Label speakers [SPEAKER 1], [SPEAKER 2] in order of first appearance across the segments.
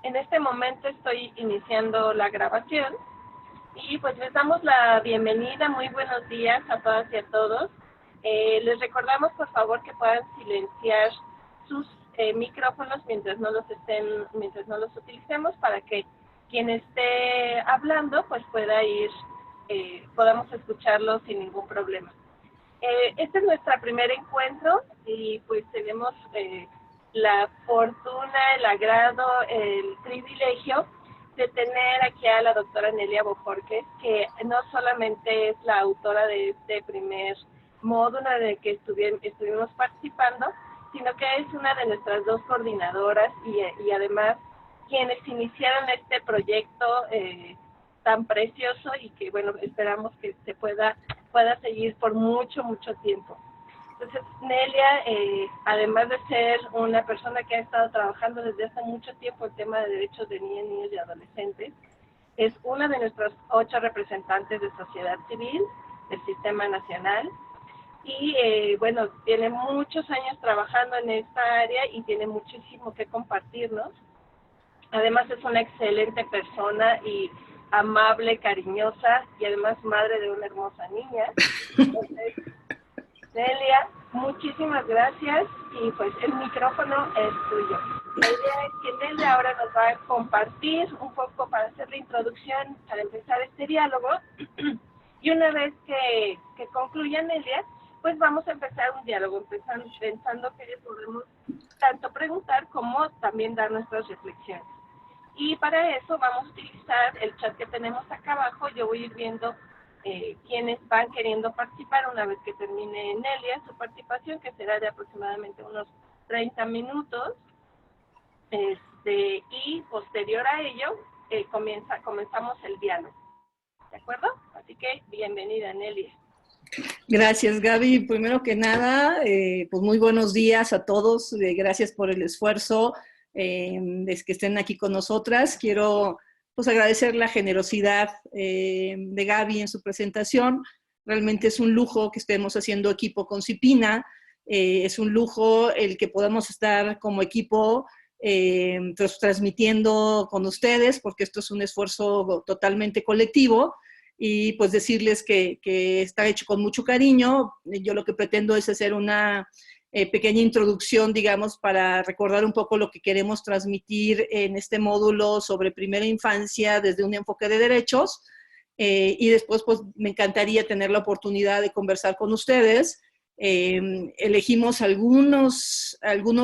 [SPEAKER 1] En este momento estoy iniciando la grabación y pues les damos la bienvenida, muy buenos días a todas y a todos. Les recordamos por favor que puedan silenciar sus micrófonos mientras no los utilicemos, para que quien esté hablando pues pueda podamos escucharlo sin ningún problema. Este es nuestro primer encuentro y pues tenemos la fortuna, el agrado, el privilegio de tener aquí a la doctora Nelia Bojorquez, que no solamente es la autora de este primer módulo en el que estuvimos participando, sino que es una de nuestras dos coordinadoras y además quienes iniciaron este proyecto tan precioso y que, bueno, esperamos que se pueda seguir por mucho tiempo. Entonces, Nelia, además de ser una persona que ha estado trabajando desde hace mucho tiempo el tema de derechos de niñas, niños y adolescentes, es una de nuestros 8 representantes de sociedad civil del Sistema Nacional y, bueno, tiene muchos años trabajando en esta área y tiene muchísimo que compartirnos. Además es una excelente persona y amable, cariñosa y además madre de una hermosa niña. Entonces, Nelia, muchísimas gracias y pues el micrófono es tuyo. La idea es que Nelia ahora nos va a compartir un poco para hacer la introducción, para empezar este diálogo y una vez que concluya Nelia, pues vamos a empezar un diálogo, pensando que podemos tanto preguntar como también dar nuestras reflexiones. Y para eso vamos a utilizar el chat que tenemos acá abajo. Yo voy a ir viendo quienes van queriendo participar una vez que termine Nelia su participación, que será de aproximadamente unos 30 minutos. Y posterior a ello, comenzamos el diálogo. ¿De acuerdo? Así que bienvenida, Nelia.
[SPEAKER 2] Gracias, Gaby. Primero que nada, pues muy buenos días a todos. Gracias por el esfuerzo de que estén aquí con nosotras. Quiero pues agradecer la generosidad de Gaby en su presentación. Realmente es un lujo que estemos haciendo equipo con CIPINA. Es un lujo el que podamos estar como equipo transmitiendo con ustedes, porque esto es un esfuerzo totalmente colectivo. Y pues decirles que está hecho con mucho cariño. Yo lo que pretendo es hacer una pequeña introducción, digamos, para recordar un poco lo que queremos transmitir en este módulo sobre primera infancia desde un enfoque de derechos, y después pues me encantaría tener la oportunidad de conversar con ustedes. Elegimos algunos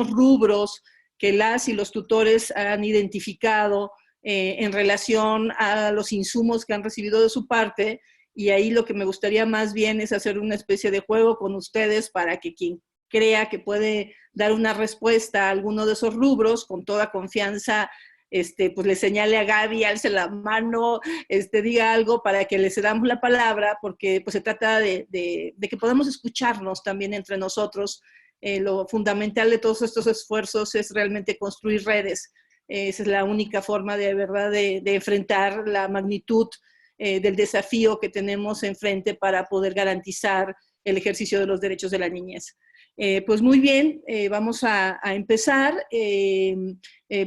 [SPEAKER 2] rubros que las y los tutores han identificado en relación a los insumos que han recibido de su parte, y ahí lo que me gustaría más bien es hacer una especie de juego con ustedes para que quien crea que puede dar una respuesta a alguno de esos rubros, con toda confianza, pues le señale a Gaby, alce la mano, diga algo para que les damos la palabra, porque pues se trata de que podamos escucharnos también entre nosotros. Lo fundamental de todos estos esfuerzos es realmente construir redes. Esa es la única forma de verdad de enfrentar la magnitud del desafío que tenemos enfrente para poder garantizar el ejercicio de los derechos de la niñez. Pues muy bien, vamos a empezar.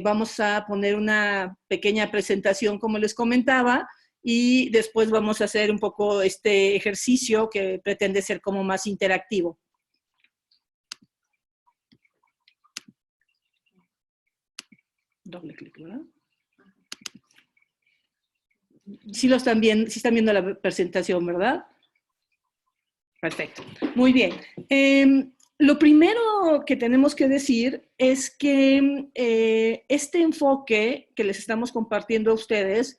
[SPEAKER 2] Vamos a poner una pequeña presentación, como les comentaba, y después vamos a hacer un poco este ejercicio que pretende ser como más interactivo. Doble clic, ¿verdad? Sí están viendo la presentación, ¿verdad? Perfecto. Muy bien. Lo primero que tenemos que decir es que este enfoque que les estamos compartiendo a ustedes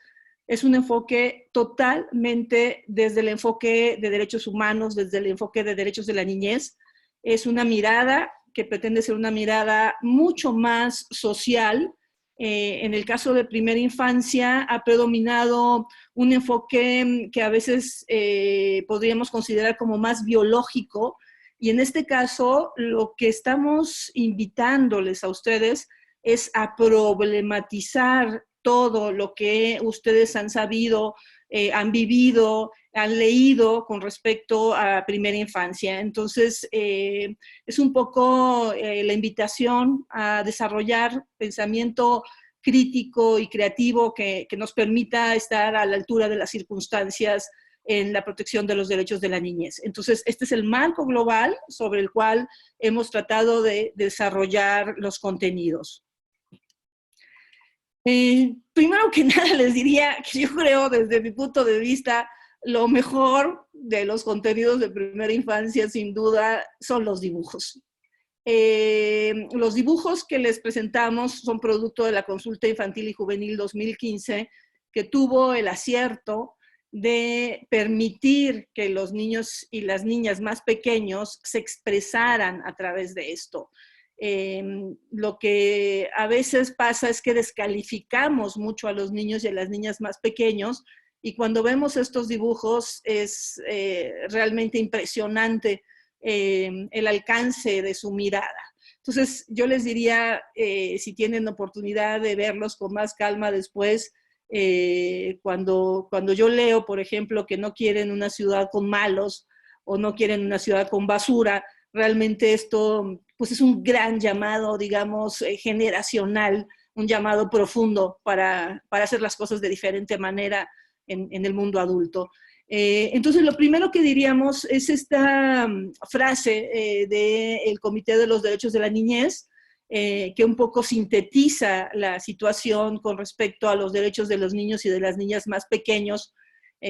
[SPEAKER 2] es un enfoque totalmente desde el enfoque de derechos humanos, desde el enfoque de derechos de la niñez. Es una mirada que pretende ser una mirada mucho más social. En el caso de primera infancia ha predominado un enfoque que a veces podríamos considerar como más biológico, y en este caso lo que estamos invitándoles a ustedes es a problematizar todo lo que ustedes han sabido, han vivido, han leído con respecto a primera infancia. Entonces, es un poco la invitación a desarrollar pensamiento crítico y creativo que nos permita estar a la altura de las circunstancias en la protección de los derechos de la niñez. Entonces, este es el marco global sobre el cual hemos tratado de desarrollar los contenidos. Primero que nada les diría que yo creo, desde mi punto de vista, lo mejor de los contenidos de primera infancia, sin duda, son los dibujos. Los dibujos que les presentamos son producto de la Consulta Infantil y Juvenil 2015, que tuvo el acierto de permitir que los niños y las niñas más pequeños se expresaran a través de esto. Lo que a veces pasa es que descalificamos mucho a los niños y a las niñas más pequeños, y cuando vemos estos dibujos es realmente impresionante el alcance de su mirada. Entonces yo les diría, si tienen oportunidad de verlos con más calma después, cuando yo leo, por ejemplo, que no quieren una ciudad con malos o no quieren una ciudad con basura, realmente esto pues es un gran llamado, digamos, generacional, un llamado profundo para hacer las cosas de diferente manera en el mundo adulto. Entonces, lo primero que diríamos es esta frase del Comité de los Derechos de la Niñez, que un poco sintetiza la situación con respecto a los derechos de los niños y de las niñas más pequeños,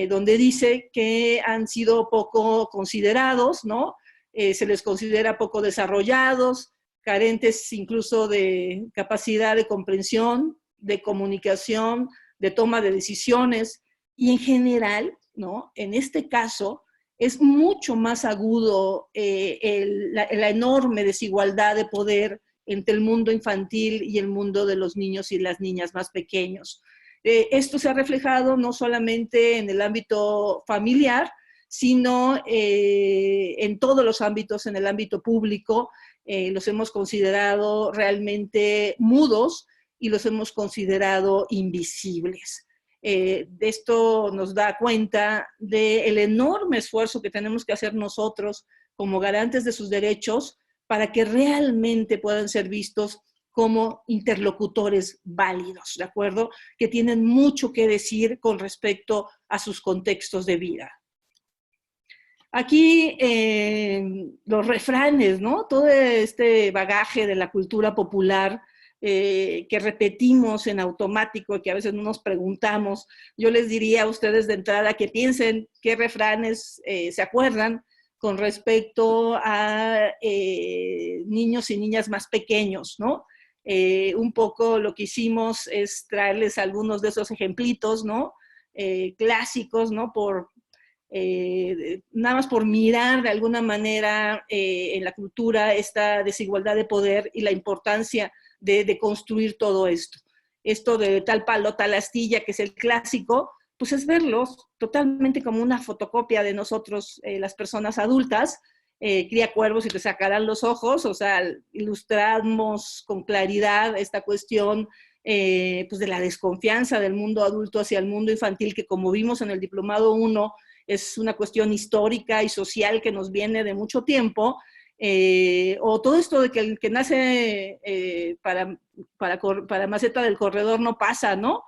[SPEAKER 2] donde dice que han sido poco considerados, ¿no? Se les considera poco desarrollados, carentes incluso de capacidad de comprensión, de comunicación, de toma de decisiones, y en general, ¿no? En este caso, es mucho más agudo la enorme desigualdad de poder entre el mundo infantil y el mundo de los niños y las niñas más pequeños. Esto se ha reflejado no solamente en el ámbito familiar, sino en todos los ámbitos, en el ámbito público. Los hemos considerado realmente mudos y los hemos considerado invisibles. Esto nos da cuenta del enorme esfuerzo que tenemos que hacer nosotros como garantes de sus derechos para que realmente puedan ser vistos como interlocutores válidos, ¿de acuerdo? Que tienen mucho que decir con respecto a sus contextos de vida. Aquí los refranes, ¿no? Todo este bagaje de la cultura popular que repetimos en automático y que a veces no nos preguntamos. Yo les diría a ustedes de entrada que piensen qué refranes se acuerdan con respecto a niños y niñas más pequeños, ¿no? Un poco lo que hicimos es traerles algunos de esos ejemplitos, ¿no? Clásicos, ¿no? Nada más por mirar de alguna manera en la cultura esta desigualdad de poder y la importancia de construir todo esto. Esto de tal palo, tal astilla, que es el clásico, pues es verlos totalmente como una fotocopia de nosotros, las personas adultas. Cría cuervos y te sacarán los ojos, o sea, ilustramos con claridad esta cuestión pues de la desconfianza del mundo adulto hacia el mundo infantil, que como vimos en el Diplomado 1, es una cuestión histórica y social que nos viene de mucho tiempo, o todo esto de que el que nace para maceta del corredor no pasa, ¿no?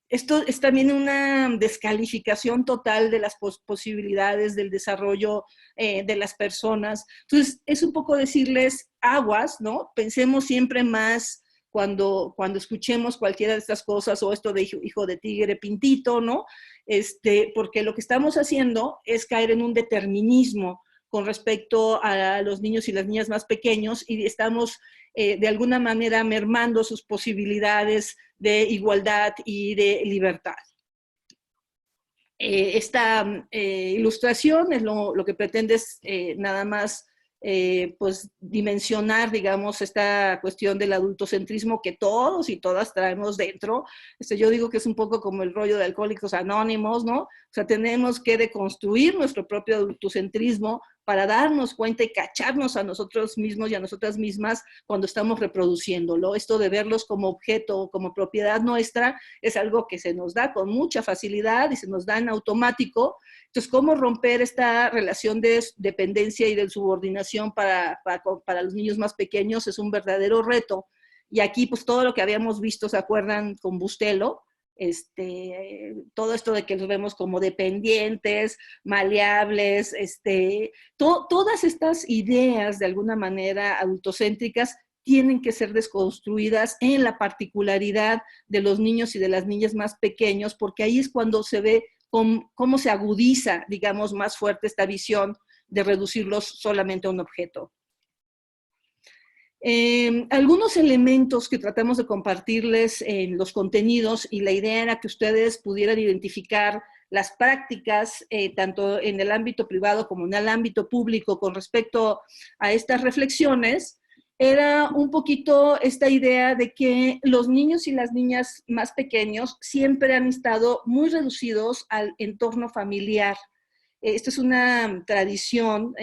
[SPEAKER 2] Esto es también una descalificación total de las posibilidades del desarrollo de las personas. Entonces, es un poco decirles aguas, ¿no? Pensemos siempre más cuando escuchemos cualquiera de estas cosas, o esto de hijo de tigre pintito, ¿no? Porque lo que estamos haciendo es caer en un determinismo con respecto a los niños y las niñas más pequeños, y estamos de alguna manera mermando sus posibilidades de igualdad y de libertad. Esta ilustración es lo que pretende es nada más pues dimensionar, digamos, esta cuestión del adultocentrismo que todos y todas traemos dentro. Yo digo que es un poco como el rollo de Alcohólicos Anónimos, ¿no? O sea, tenemos que deconstruir nuestro propio adultocentrismo para darnos cuenta y cacharnos a nosotros mismos y a nosotras mismas cuando estamos reproduciéndolo. Esto de verlos como objeto o como propiedad nuestra es algo que se nos da con mucha facilidad y se nos da en automático. Entonces, ¿cómo romper esta relación de dependencia y de subordinación para los niños más pequeños? Es un verdadero reto. Y aquí, pues todo lo que habíamos visto, ¿se acuerdan? Con Bustelo, todo esto de que los vemos como dependientes, maleables, todas estas ideas de alguna manera adultocéntricas tienen que ser desconstruidas en la particularidad de los niños y de las niñas más pequeños, porque ahí es cuando se ve cómo se agudiza, digamos, más fuerte esta visión de reducirlos solamente a un objeto. Algunos elementos que tratamos de compartirles en los contenidos, y la idea era que ustedes pudieran identificar las prácticas, tanto en el ámbito privado como en el ámbito público, con respecto a estas reflexiones, era un poquito esta idea de que los niños y las niñas más pequeños siempre han estado muy reducidos al entorno familiar. Esto es una tradición,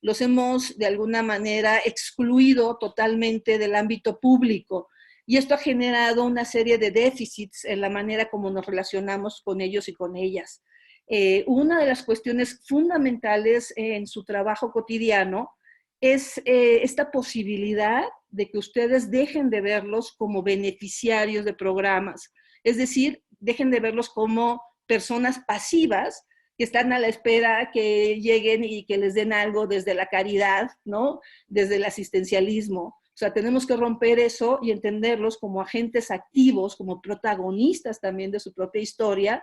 [SPEAKER 2] los hemos de alguna manera excluido totalmente del ámbito público, y esto ha generado una serie de déficits en la manera como nos relacionamos con ellos y con ellas. Una de las cuestiones fundamentales en su trabajo cotidiano es esta posibilidad de que ustedes dejen de verlos como beneficiarios de programas, es decir, dejen de verlos como personas pasivas que están a la espera que lleguen y que les den algo desde la caridad, ¿no? Desde el asistencialismo. O sea, tenemos que romper eso y entenderlos como agentes activos, como protagonistas también de su propia historia,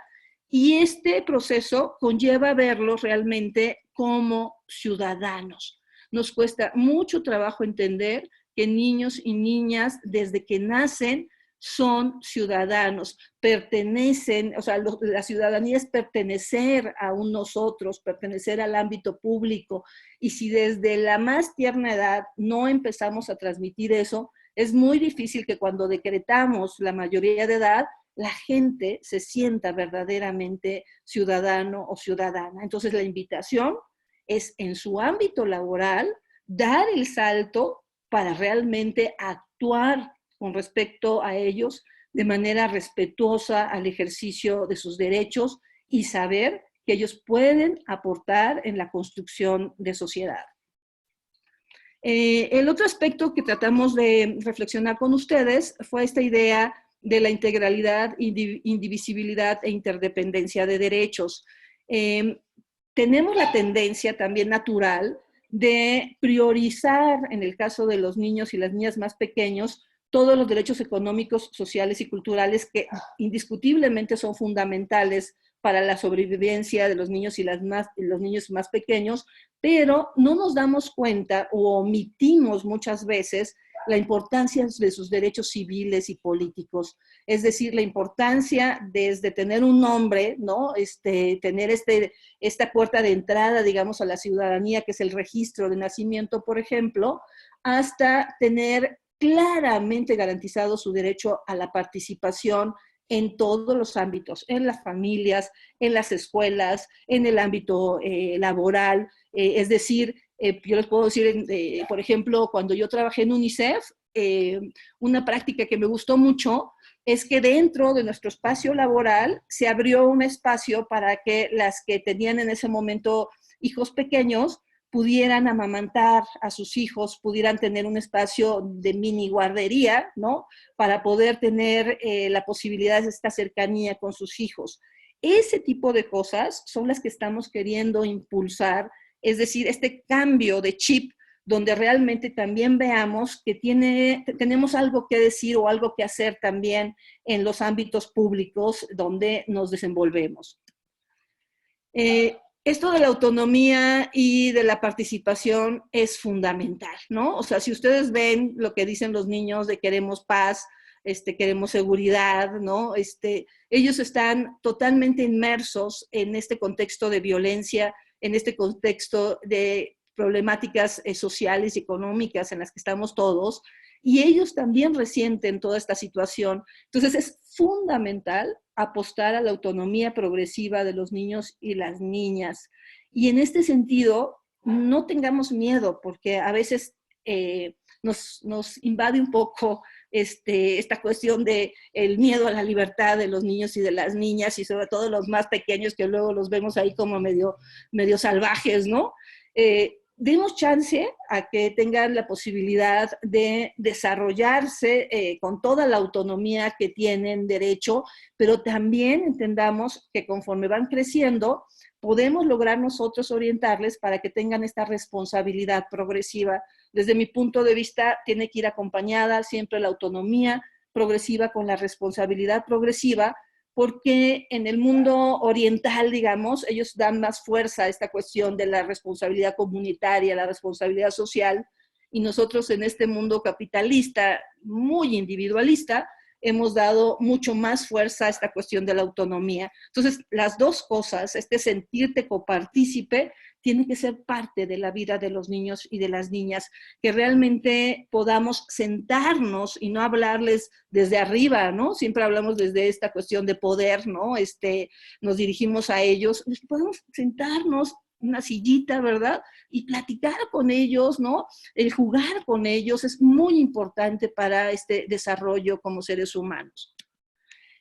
[SPEAKER 2] y este proceso conlleva verlos realmente como ciudadanos. Nos cuesta mucho trabajo entender que niños y niñas desde que nacen son ciudadanos, pertenecen, o sea, la ciudadanía es pertenecer a un nosotros, pertenecer al ámbito público, y si desde la más tierna edad no empezamos a transmitir eso, es muy difícil que cuando decretamos la mayoría de edad, la gente se sienta verdaderamente ciudadano o ciudadana. Entonces la invitación es en su ámbito laboral dar el salto para realmente actuar con respecto a ellos de manera respetuosa al ejercicio de sus derechos y saber que ellos pueden aportar en la construcción de sociedad. El otro aspecto que tratamos de reflexionar con ustedes fue esta idea de la integralidad, indivisibilidad e interdependencia de derechos. Tenemos la tendencia también natural de priorizar, en el caso de los niños y las niñas más pequeños, todos los derechos económicos, sociales y culturales que indiscutiblemente son fundamentales para la sobrevivencia de los niños y los niños más pequeños, pero no nos damos cuenta o omitimos muchas veces la importancia de sus derechos civiles y políticos. Es decir, la importancia desde tener un nombre, ¿no? Tener esta puerta de entrada, digamos, a la ciudadanía, que es el registro de nacimiento, por ejemplo, hasta tener claramente garantizado su derecho a la participación en todos los ámbitos, en las familias, en las escuelas, en el ámbito laboral. Es decir, yo les puedo decir, por ejemplo, cuando yo trabajé en UNICEF, una práctica que me gustó mucho es que dentro de nuestro espacio laboral se abrió un espacio para que las que tenían en ese momento hijos pequeños pudieran amamantar a sus hijos, pudieran tener un espacio de mini guardería, ¿no? Para poder tener la posibilidad de esta cercanía con sus hijos. Ese tipo de cosas son las que estamos queriendo impulsar, es decir, este cambio de chip donde realmente también veamos que tenemos algo que decir o algo que hacer también en los ámbitos públicos donde nos desenvolvemos. Esto de la autonomía y de la participación es fundamental, ¿no? O sea, si ustedes ven lo que dicen los niños de queremos paz, queremos seguridad, ¿no? Ellos están totalmente inmersos en este contexto de violencia, en este contexto de problemáticas sociales y económicas en las que estamos todos, y ellos también resienten toda esta situación. Entonces es fundamental apostar a la autonomía progresiva de los niños y las niñas. Y en este sentido, no tengamos miedo, porque a veces nos invade un poco esta cuestión de el miedo a la libertad de los niños y de las niñas, y sobre todo los más pequeños, que luego los vemos ahí como medio salvajes, ¿no? demos chance a que tengan la posibilidad de desarrollarse con toda la autonomía que tienen derecho, pero también entendamos que conforme van creciendo, podemos lograr nosotros orientarles para que tengan esta responsabilidad progresiva. Desde mi punto de vista, tiene que ir acompañada siempre la autonomía progresiva con la responsabilidad progresiva, porque en el mundo oriental, digamos, ellos dan más fuerza a esta cuestión de la responsabilidad comunitaria, la responsabilidad social, y nosotros en este mundo capitalista, muy individualista, hemos dado mucho más fuerza a esta cuestión de la autonomía. Entonces, las dos cosas, este sentirte copartícipe, tiene que ser parte de la vida de los niños y de las niñas, que realmente podamos sentarnos y no hablarles desde arriba, ¿no? Siempre hablamos desde esta cuestión de poder, ¿no? Nos dirigimos a ellos, podemos sentarnos una sillita, ¿verdad? Y platicar con ellos, ¿no? El jugar con ellos es muy importante para este desarrollo como seres humanos.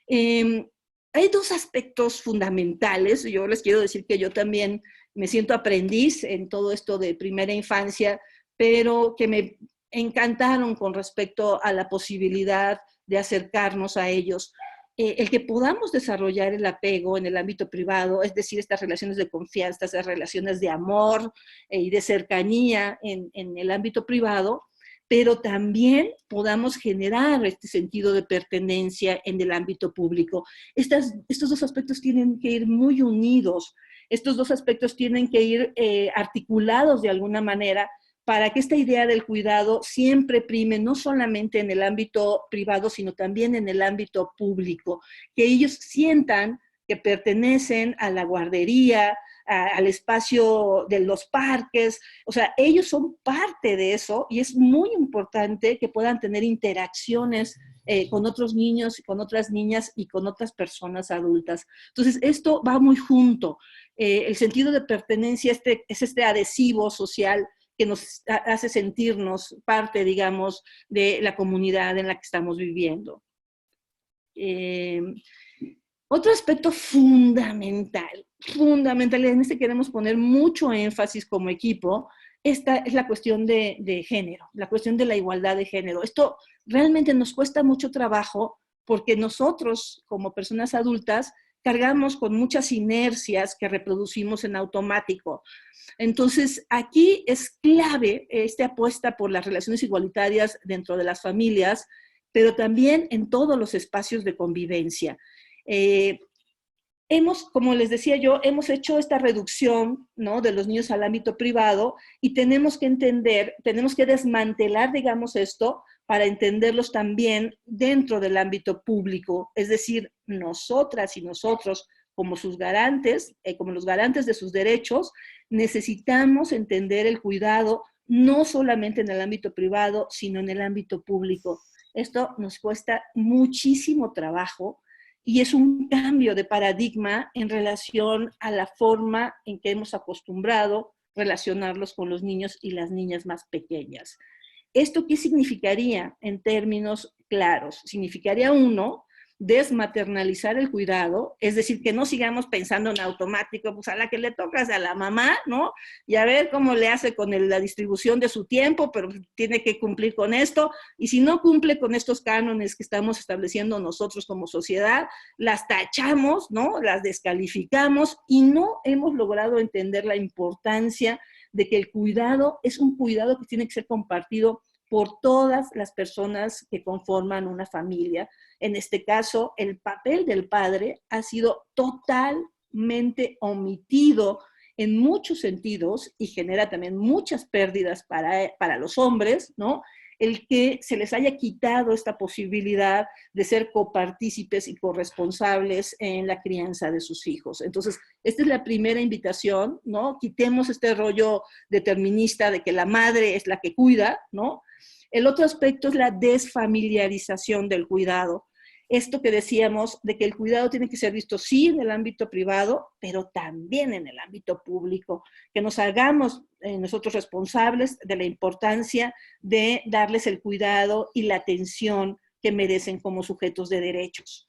[SPEAKER 2] Hay dos aspectos fundamentales. Yo les quiero decir que yo también me siento aprendiz en todo esto de primera infancia, pero que me encantaron con respecto a la posibilidad de acercarnos a ellos. El que podamos desarrollar el apego en el ámbito privado, es decir, estas relaciones de confianza, estas relaciones de amor y de cercanía en el ámbito privado, pero también podamos generar este sentido de pertenencia en el ámbito público. Estos dos aspectos tienen que ir muy unidos, estos dos aspectos tienen que ir articulados de alguna manera para que esta idea del cuidado siempre prime, no solamente en el ámbito privado, sino también en el ámbito público, que ellos sientan que pertenecen a la guardería, al espacio de los parques, o sea, ellos son parte de eso y es muy importante que puedan tener interacciones con otros niños, con otras niñas y con otras personas adultas. Entonces, esto va muy junto. El sentido de pertenencia es este adhesivo social que nos hace sentirnos parte, digamos, de la comunidad en la que estamos viviendo. Otro aspecto fundamental, en este queremos poner mucho énfasis como equipo, esta es la cuestión de género, la cuestión de la igualdad de género. Esto realmente nos cuesta mucho trabajo porque nosotros, como personas adultas, cargamos con muchas inercias que reproducimos en automático. Entonces, aquí es clave esta apuesta por las relaciones igualitarias dentro de las familias, pero también en todos los espacios de convivencia. Como les decía yo, hemos hecho esta reducción, ¿no?, de los niños al ámbito privado y tenemos que entender, tenemos que desmantelar, digamos, esto para entenderlos también dentro del ámbito público. Es decir, nosotras y nosotros, como sus garantes, como los garantes de sus derechos, necesitamos entender el cuidado no solamente en el ámbito privado, sino en el ámbito público. Esto nos cuesta muchísimo trabajo y es un cambio de paradigma en relación a la forma en que hemos acostumbrado relacionarlos con los niños y las niñas más pequeñas. ¿Esto qué significaría en términos claros? Significaría, uno, desmaternalizar el cuidado, es decir, que no sigamos pensando en automático, pues a la que le tocas a la mamá, ¿no? Y a ver cómo le hace con la distribución de su tiempo, pero tiene que cumplir con esto, y si no cumple con estos cánones que estamos estableciendo nosotros como sociedad, las tachamos, ¿no? Las descalificamos y no hemos logrado entender la importancia de que el cuidado es un cuidado que tiene que ser compartido por todas las personas que conforman una familia. En este caso, el papel del padre ha sido totalmente omitido en muchos sentidos y genera también muchas pérdidas para los hombres, ¿no? El que se les haya quitado esta posibilidad de ser copartícipes y corresponsables en la crianza de sus hijos. Entonces, esta es la primera invitación, ¿no? Quitemos este rollo determinista de que la madre es la que cuida, ¿no? El otro aspecto es la desfamiliarización del cuidado. Esto que decíamos de que el cuidado tiene que ser visto sí en el ámbito privado, pero también en el ámbito público, que nos hagamos nosotros responsables de la importancia de darles el cuidado y la atención que merecen como sujetos de derechos.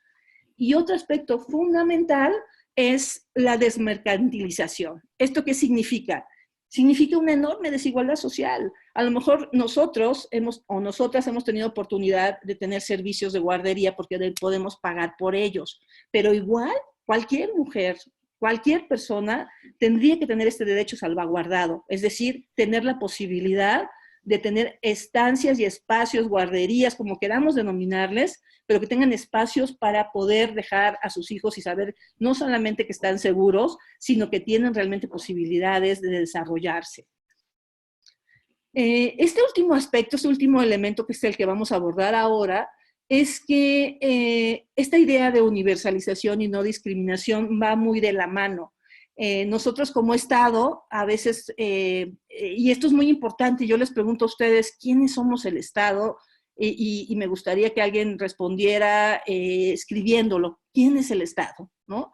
[SPEAKER 2] Y otro aspecto fundamental es la desmercantilización. ¿Esto qué significa? significa una enorme desigualdad social. A lo mejor nosotros o nosotras hemos tenido oportunidad de tener servicios de guardería porque podemos pagar por ellos, pero igual cualquier mujer, cualquier persona tendría que tener este derecho salvaguardado, es decir, tener la posibilidad de tener estancias y espacios, guarderías, como queramos denominarles, pero que tengan espacios para poder dejar a sus hijos y saber no solamente que están seguros, sino que tienen realmente posibilidades de desarrollarse. Este último aspecto, este último elemento que es el que vamos a abordar ahora, es que esta idea de universalización y no discriminación va muy de la mano. Nosotros como Estado, a veces, y esto es muy importante, yo les pregunto a ustedes, ¿quiénes somos el Estado? Y me gustaría que alguien respondiera escribiéndolo, ¿quién es el Estado? ¿No?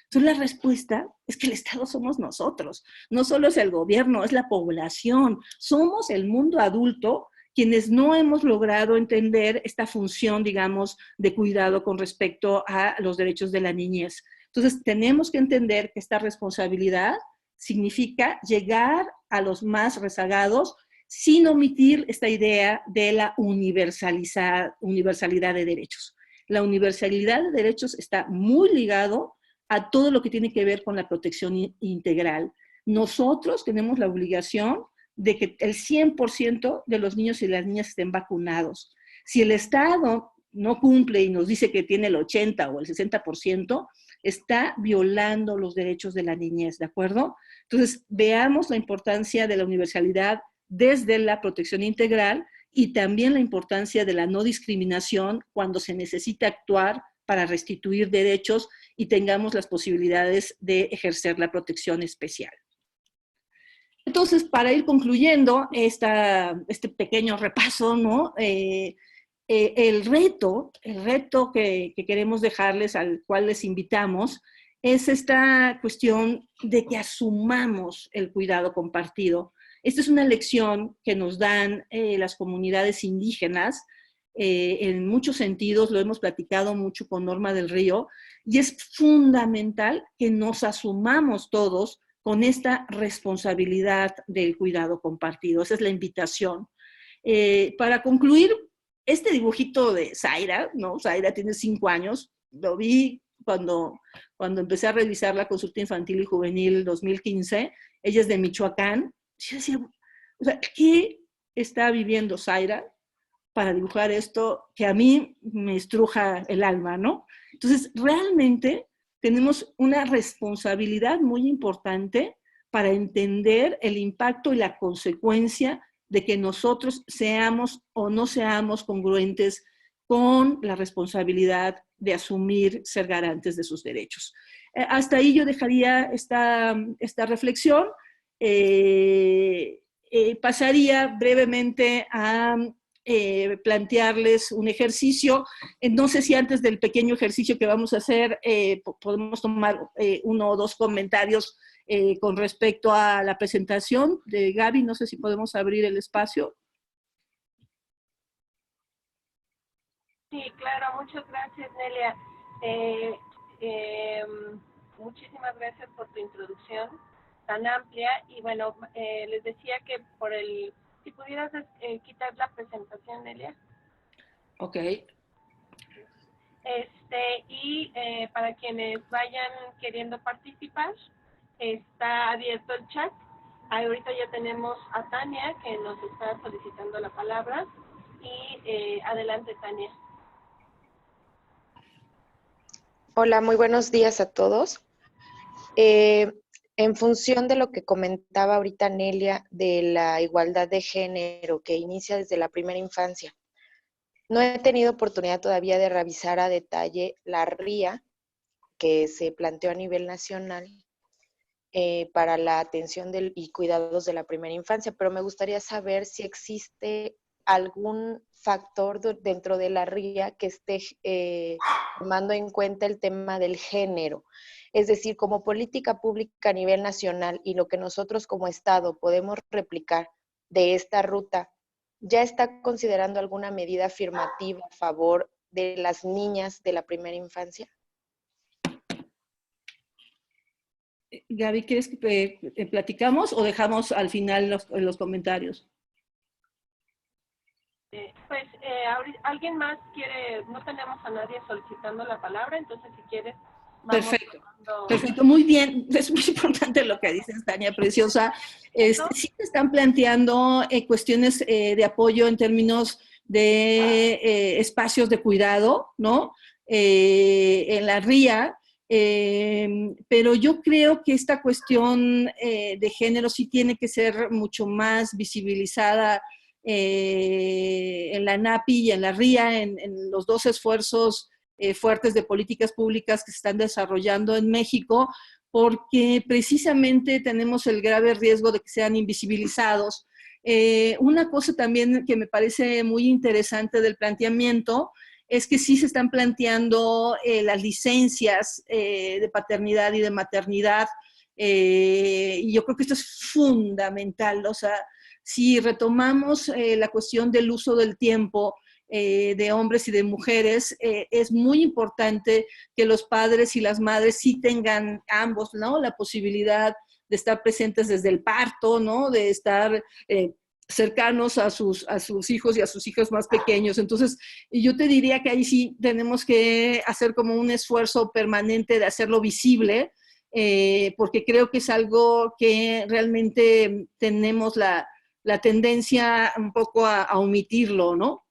[SPEAKER 2] Entonces la respuesta es que el Estado somos nosotros, no solo es el gobierno, es la población, somos el mundo adulto quienes no hemos logrado entender esta función, digamos, de cuidado con respecto a los derechos de la niñez. Entonces tenemos que entender que esta responsabilidad significa llegar a los más rezagados sin omitir esta idea de la universalidad de derechos. La universalidad de derechos está muy ligado a todo lo que tiene que ver con la protección integral. Nosotros tenemos la obligación de que el 100% de los niños y las niñas estén vacunados. Si el Estado no cumple y nos dice que tiene el 80 o el 60%, está violando los derechos de la niñez, ¿de acuerdo? Entonces, veamos la importancia de la universalidad desde la protección integral y también la importancia de la no discriminación cuando se necesita actuar para restituir derechos y tengamos las posibilidades de ejercer la protección especial. Entonces, para ir concluyendo este pequeño repaso, ¿no? El reto que queremos dejarles, al cual les invitamos, es esta cuestión de que asumamos el cuidado compartido. Esta es una lección que nos dan las comunidades indígenas, en muchos sentidos, lo hemos platicado mucho con Norma del Río, y es fundamental que nos asumamos todos con esta responsabilidad del cuidado compartido. Esa es la invitación. Para concluir, este dibujito de Zaira, ¿no? Zaira tiene 5 años, lo vi cuando empecé a revisar la consulta infantil y juvenil 2015, ella es de Michoacán. Yo decía, o sea, ¿qué está viviendo Zaira para dibujar esto que a mí me estruja el alma, ¿no? Entonces, realmente tenemos una responsabilidad muy importante para entender el impacto y la consecuencia de que nosotros seamos o no seamos congruentes con la responsabilidad de asumir ser garantes de sus derechos. Hasta ahí yo dejaría esta reflexión. Pasaría brevemente a plantearles un ejercicio. No sé si antes del pequeño ejercicio que vamos a hacer podemos tomar 1 o 2 comentarios con respecto a la presentación de Gaby. No sé si podemos abrir el espacio.
[SPEAKER 1] Sí, claro, muchas gracias, Nelia. Muchísimas gracias por tu introducción tan amplia. Y bueno, les decía que si pudieras quitar la presentación, Nelia.
[SPEAKER 2] Ok.
[SPEAKER 1] Y para quienes vayan queriendo participar, está abierto el chat. Ahorita ya tenemos a Tania que nos está solicitando la palabra. Y adelante, Tania.
[SPEAKER 3] Hola, muy buenos días a todos. En función de lo que comentaba ahorita Nelia de la igualdad de género que inicia desde la primera infancia, no he tenido oportunidad todavía de revisar a detalle la RIA que se planteó a nivel nacional para la atención y cuidados de la primera infancia, pero me gustaría saber si existe algún factor dentro de la RIA que esté tomando en cuenta el tema del género. Es decir, como política pública a nivel nacional y lo que nosotros como Estado podemos replicar de esta ruta, ¿ya está considerando alguna medida afirmativa a favor de las niñas de la primera infancia?
[SPEAKER 2] Gaby, ¿quieres que platicamos o dejamos al final los comentarios?
[SPEAKER 1] ¿Alguien más quiere? No tenemos a nadie solicitando la palabra, entonces si quieres, vamos.
[SPEAKER 2] Perfecto,
[SPEAKER 1] tomando...
[SPEAKER 2] perfecto, muy bien. Es muy importante lo que dices, Tania, preciosa. Sí se están planteando cuestiones de apoyo en términos de espacios de cuidado, ¿no? En la RIA, pero yo creo que esta cuestión de género sí tiene que ser mucho más visibilizada en la NAPI y en la RIA, en los dos esfuerzos fuertes de políticas públicas que se están desarrollando en México, porque precisamente tenemos el grave riesgo de que sean invisibilizados. Una cosa también que me parece muy interesante del planteamiento es que sí se están planteando las licencias de paternidad y de maternidad, y yo creo que esto es fundamental. O sea, si retomamos la cuestión del uso del tiempo de hombres y de mujeres, es muy importante que los padres y las madres sí tengan ambos, ¿no?, la posibilidad de estar presentes desde el parto, ¿no?, de estar cercanos a sus hijos y a sus hijas más pequeños. Entonces, yo te diría que ahí sí tenemos que hacer como un esfuerzo permanente de hacerlo visible, porque creo que es algo que realmente tenemos la tendencia un poco a omitirlo, ¿no?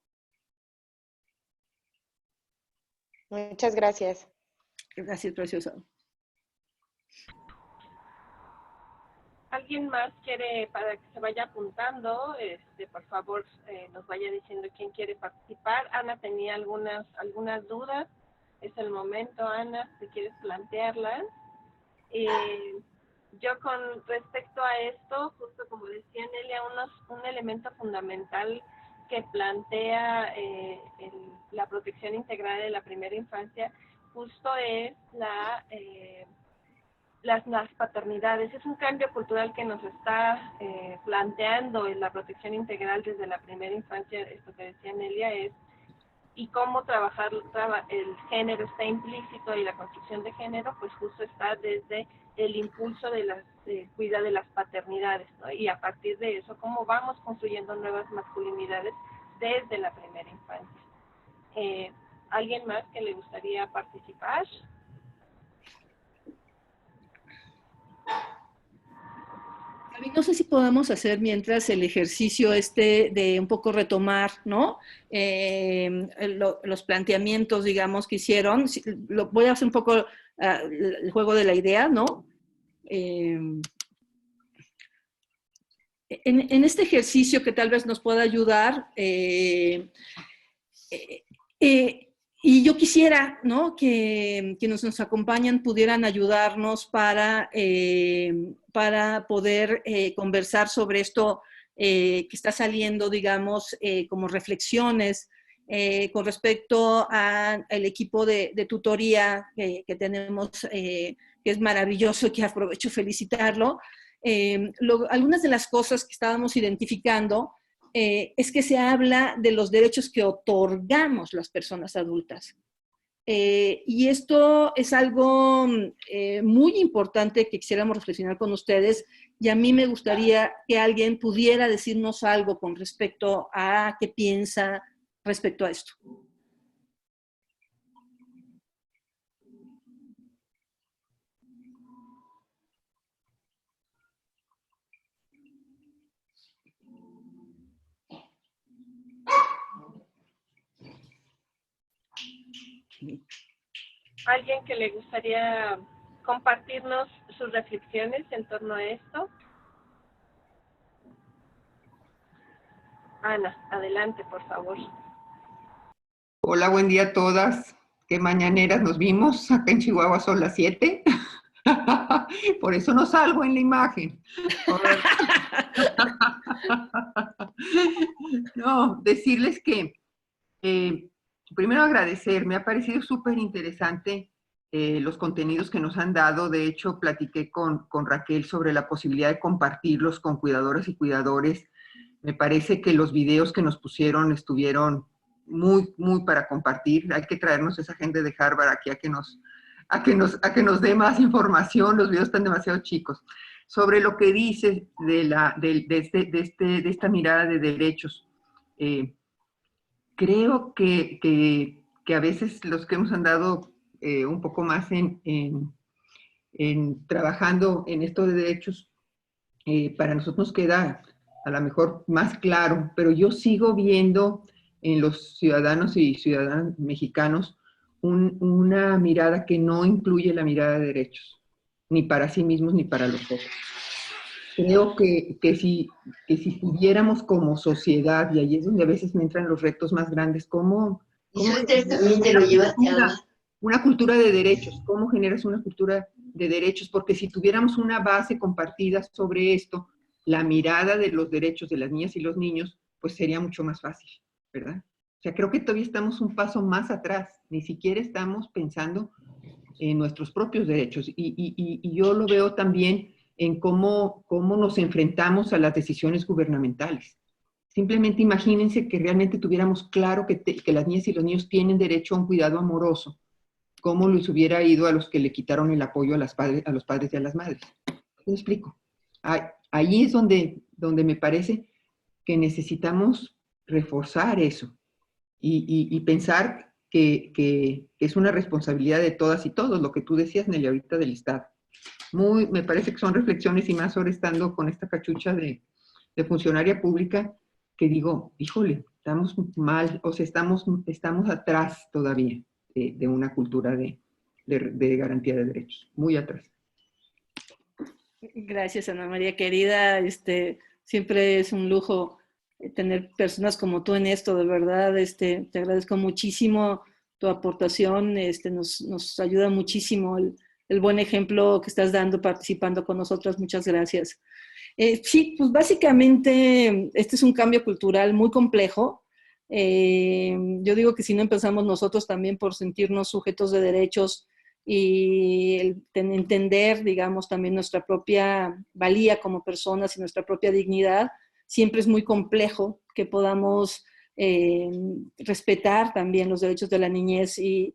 [SPEAKER 3] Muchas gracias.
[SPEAKER 2] Gracias, preciosa.
[SPEAKER 1] ¿Alguien más quiere, para que se vaya apuntando, por favor, nos vaya diciendo quién quiere participar? Ana tenía algunas dudas. Es el momento, Ana, si quieres plantearlas. Yo con respecto a esto, justo como decía Nelia, un elemento fundamental que plantea la protección integral de la primera infancia, justo es las paternidades. Es un cambio cultural que nos está planteando en la protección integral desde la primera infancia. Esto que decía Nelia es, y cómo trabajar el género está implícito, y la construcción de género pues justo está desde el impulso de cuidar de las paternidades, ¿no? Y a partir de eso, cómo vamos construyendo nuevas masculinidades desde la primera infancia. ¿Alguien más que le gustaría participar?
[SPEAKER 2] No sé si podemos hacer mientras el ejercicio de un poco retomar, ¿no? Los planteamientos, digamos, que hicieron. Voy a hacer un poco el juego de la idea, ¿no? En este ejercicio que tal vez nos pueda ayudar, y yo quisiera, ¿no?, que quienes nos acompañan pudieran ayudarnos para poder conversar sobre esto que está saliendo, digamos, como reflexiones con respecto al equipo de tutoría que tenemos, que es maravilloso, que aprovecho felicitarlo. Algunas de las cosas que estábamos identificando es que se habla de los derechos que otorgamos las personas adultas. Y esto es algo muy importante que quisiéramos reflexionar con ustedes, y a mí me gustaría que alguien pudiera decirnos algo con respecto a qué piensa respecto a esto.
[SPEAKER 1] ¿Alguien que le gustaría compartirnos sus reflexiones en torno a esto? Ana, adelante, por favor.
[SPEAKER 4] Hola, buen día a todas. Qué mañaneras nos vimos. Acá en Chihuahua son las 7. Por eso no salgo en la imagen. No, decirles que primero agradecer. Me ha parecido súper interesante los contenidos que nos han dado. De hecho, platiqué con Raquel sobre la posibilidad de compartirlos con cuidadoras y cuidadores. Me parece que los videos que nos pusieron estuvieron muy para compartir. Hay que traernos esa gente de Harvard aquí a que nos a que nos dé más información, los videos están demasiado chicos. Sobre lo que dices de esta mirada de derechos, creo que a veces los que hemos andado un poco más en trabajando en esto de derechos, para nosotros nos queda a lo mejor más claro, pero yo sigo viendo en los ciudadanos y ciudadanas mexicanos una mirada que no incluye la mirada de derechos, ni para sí mismos ni para los otros. Creo que si tuviéramos como sociedad, y ahí es donde a veces me entran los retos más grandes, ¿cómo
[SPEAKER 5] también te lo llevaste a...
[SPEAKER 4] una cultura de derechos? ¿Cómo generas una cultura de derechos? Porque si tuviéramos una base compartida sobre esto, la mirada de los derechos de las niñas y los niños, pues sería mucho más fácil, ¿verdad? O sea, creo que todavía estamos un paso más atrás, ni siquiera estamos pensando en nuestros propios derechos. Y yo lo veo también en cómo nos enfrentamos a las decisiones gubernamentales. Simplemente imagínense que realmente tuviéramos claro que las niñas y los niños tienen derecho a un cuidado amoroso, cómo les hubiera ido a los que le quitaron el apoyo a los padres y a las madres. ¿Me explico? Ahí es donde me parece que necesitamos reforzar eso y pensar que es una responsabilidad de todas y todos, lo que tú decías, Nelly, ahorita del Estado. Me parece que son reflexiones, y más ahora estando con esta cachucha de funcionaria pública, que digo, híjole, estamos mal, o sea, estamos atrás todavía de una cultura de garantía de derechos, muy atrás.
[SPEAKER 2] Gracias, Ana María, querida. Siempre es un lujo tener personas como tú en esto, de verdad. Te agradezco muchísimo tu aportación. Nos ayuda muchísimo el buen ejemplo que estás dando participando con nosotras. Muchas gracias. Sí, pues básicamente este es un cambio cultural muy complejo. Yo digo que si no empezamos nosotros también por sentirnos sujetos de derechos y entender, digamos, también nuestra propia valía como personas y nuestra propia dignidad, siempre es muy complejo que podamos respetar también los derechos de la niñez y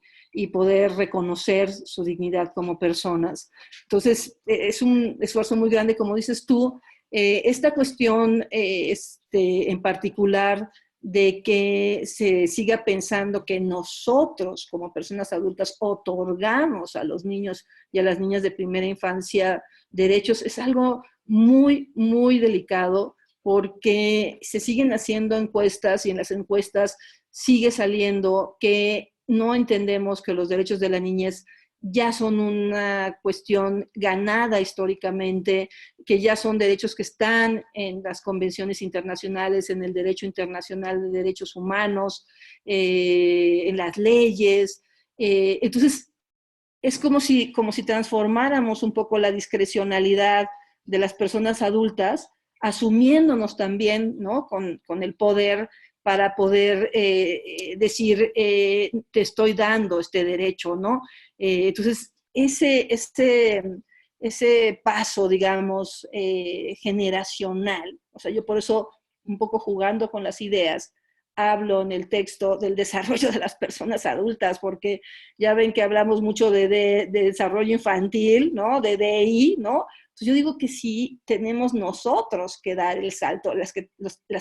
[SPEAKER 2] poder reconocer su dignidad como personas. Entonces, es un esfuerzo muy grande, como dices tú. Esta cuestión en particular de que se siga pensando que nosotros como personas adultas otorgamos a los niños y a las niñas de primera infancia derechos es algo muy, muy delicado, porque se siguen haciendo encuestas y en las encuestas sigue saliendo que no entendemos que los derechos de la niñez ya son una cuestión ganada históricamente, que ya son derechos que están en las convenciones internacionales, en el derecho internacional de derechos humanos, en las leyes. Entonces, es como si transformáramos un poco la discrecionalidad de las personas adultas, asumiéndonos también, ¿no?, con el poder para poder decir, te estoy dando este derecho, ¿no? Entonces, ese paso, digamos, generacional, o sea, yo por eso, un poco jugando con las ideas, hablo en el texto del desarrollo de las personas adultas, porque ya ven que hablamos mucho de desarrollo infantil, ¿no?, de DI, ¿no? Entonces yo digo que sí tenemos nosotros que dar el salto, las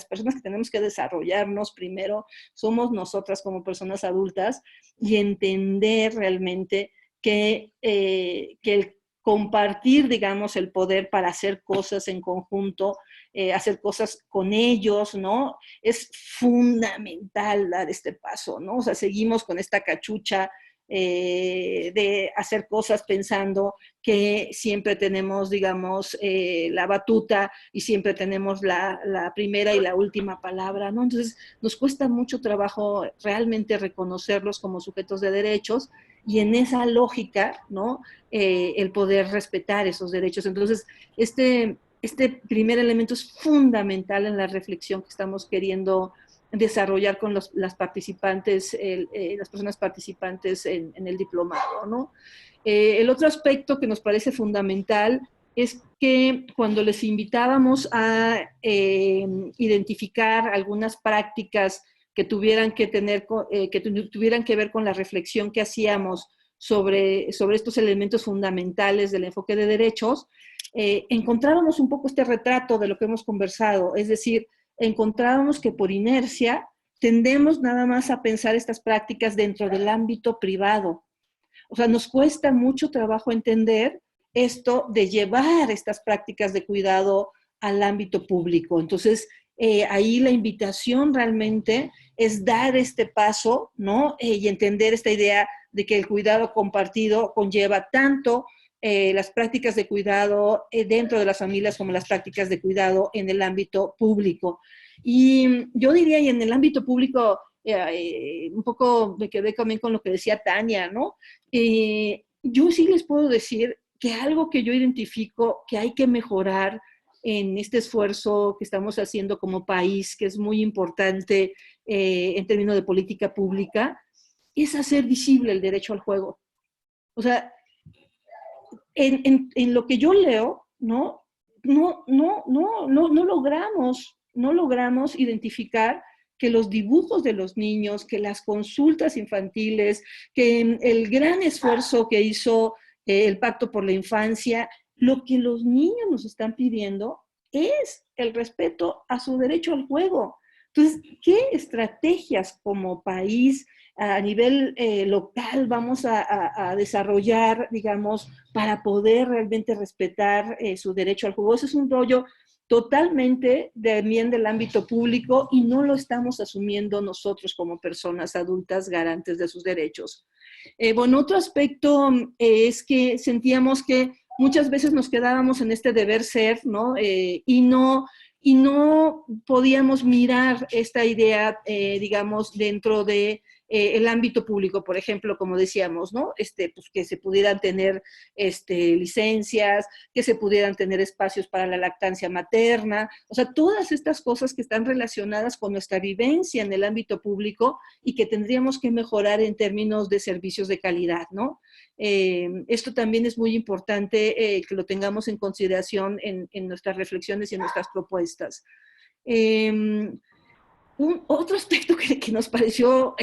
[SPEAKER 2] personas que tenemos que desarrollarnos primero somos nosotras como personas adultas, y entender realmente que el compartir, digamos, el poder para hacer cosas en conjunto, hacer cosas con ellos, ¿no? Es fundamental dar este paso, ¿no? O sea, seguimos con esta cachucha de hacer cosas pensando que siempre tenemos, digamos, la batuta y siempre tenemos la primera y la última palabra, ¿no? Entonces, nos cuesta mucho trabajo realmente reconocerlos como sujetos de derechos, y en esa lógica, ¿no?, el poder respetar esos derechos. Entonces, este primer elemento es fundamental en la reflexión que estamos queriendo desarrollar con las participantes, las personas participantes en el diplomado, ¿no? El otro aspecto que nos parece fundamental es que cuando les invitábamos a identificar algunas prácticas que tuvieran que ver con la reflexión que hacíamos sobre estos elementos fundamentales del enfoque de derechos, encontrábamos un poco este retrato de lo que hemos conversado, es decir, encontrábamos que por inercia tendemos nada más a pensar estas prácticas dentro del ámbito privado. O sea, nos cuesta mucho trabajo entender esto de llevar estas prácticas de cuidado al ámbito público. Entonces, ahí la invitación realmente es dar este paso, ¿no? Y entender esta idea de que el cuidado compartido conlleva tanto las prácticas de cuidado dentro de las familias como las prácticas de cuidado en el ámbito público. Y yo diría, y en el ámbito público, un poco me quedé también con lo que decía Tania, ¿no? Yo sí les puedo decir que algo que yo identifico que hay que mejorar en este esfuerzo que estamos haciendo como país, que es muy importante en términos de política pública, es hacer visible el derecho al juego. O sea, en lo que yo leo, ¿no? No logramos identificar que los dibujos de los niños, que las consultas infantiles, que el gran esfuerzo que hizo el Pacto por la Infancia, lo que los niños nos están pidiendo es el respeto a su derecho al juego. Entonces, ¿qué estrategias como país a nivel local vamos a desarrollar, digamos, para poder realmente respetar su derecho al juego? Eso es un rollo totalmente también del ámbito público y no lo estamos asumiendo nosotros como personas adultas garantes de sus derechos. Bueno, otro aspecto es que sentíamos que muchas veces nos quedábamos en este deber ser, ¿no? Y no podíamos mirar esta idea, digamos, dentro de el ámbito público, por ejemplo, como decíamos, ¿no? Pues que se pudieran tener licencias, que se pudieran tener espacios para la lactancia materna, o sea, todas estas cosas que están relacionadas con nuestra vivencia en el ámbito público y que tendríamos que mejorar en términos de servicios de calidad, ¿no? Esto también es muy importante que lo tengamos en consideración en nuestras reflexiones y en nuestras propuestas. Otro aspecto que nos pareció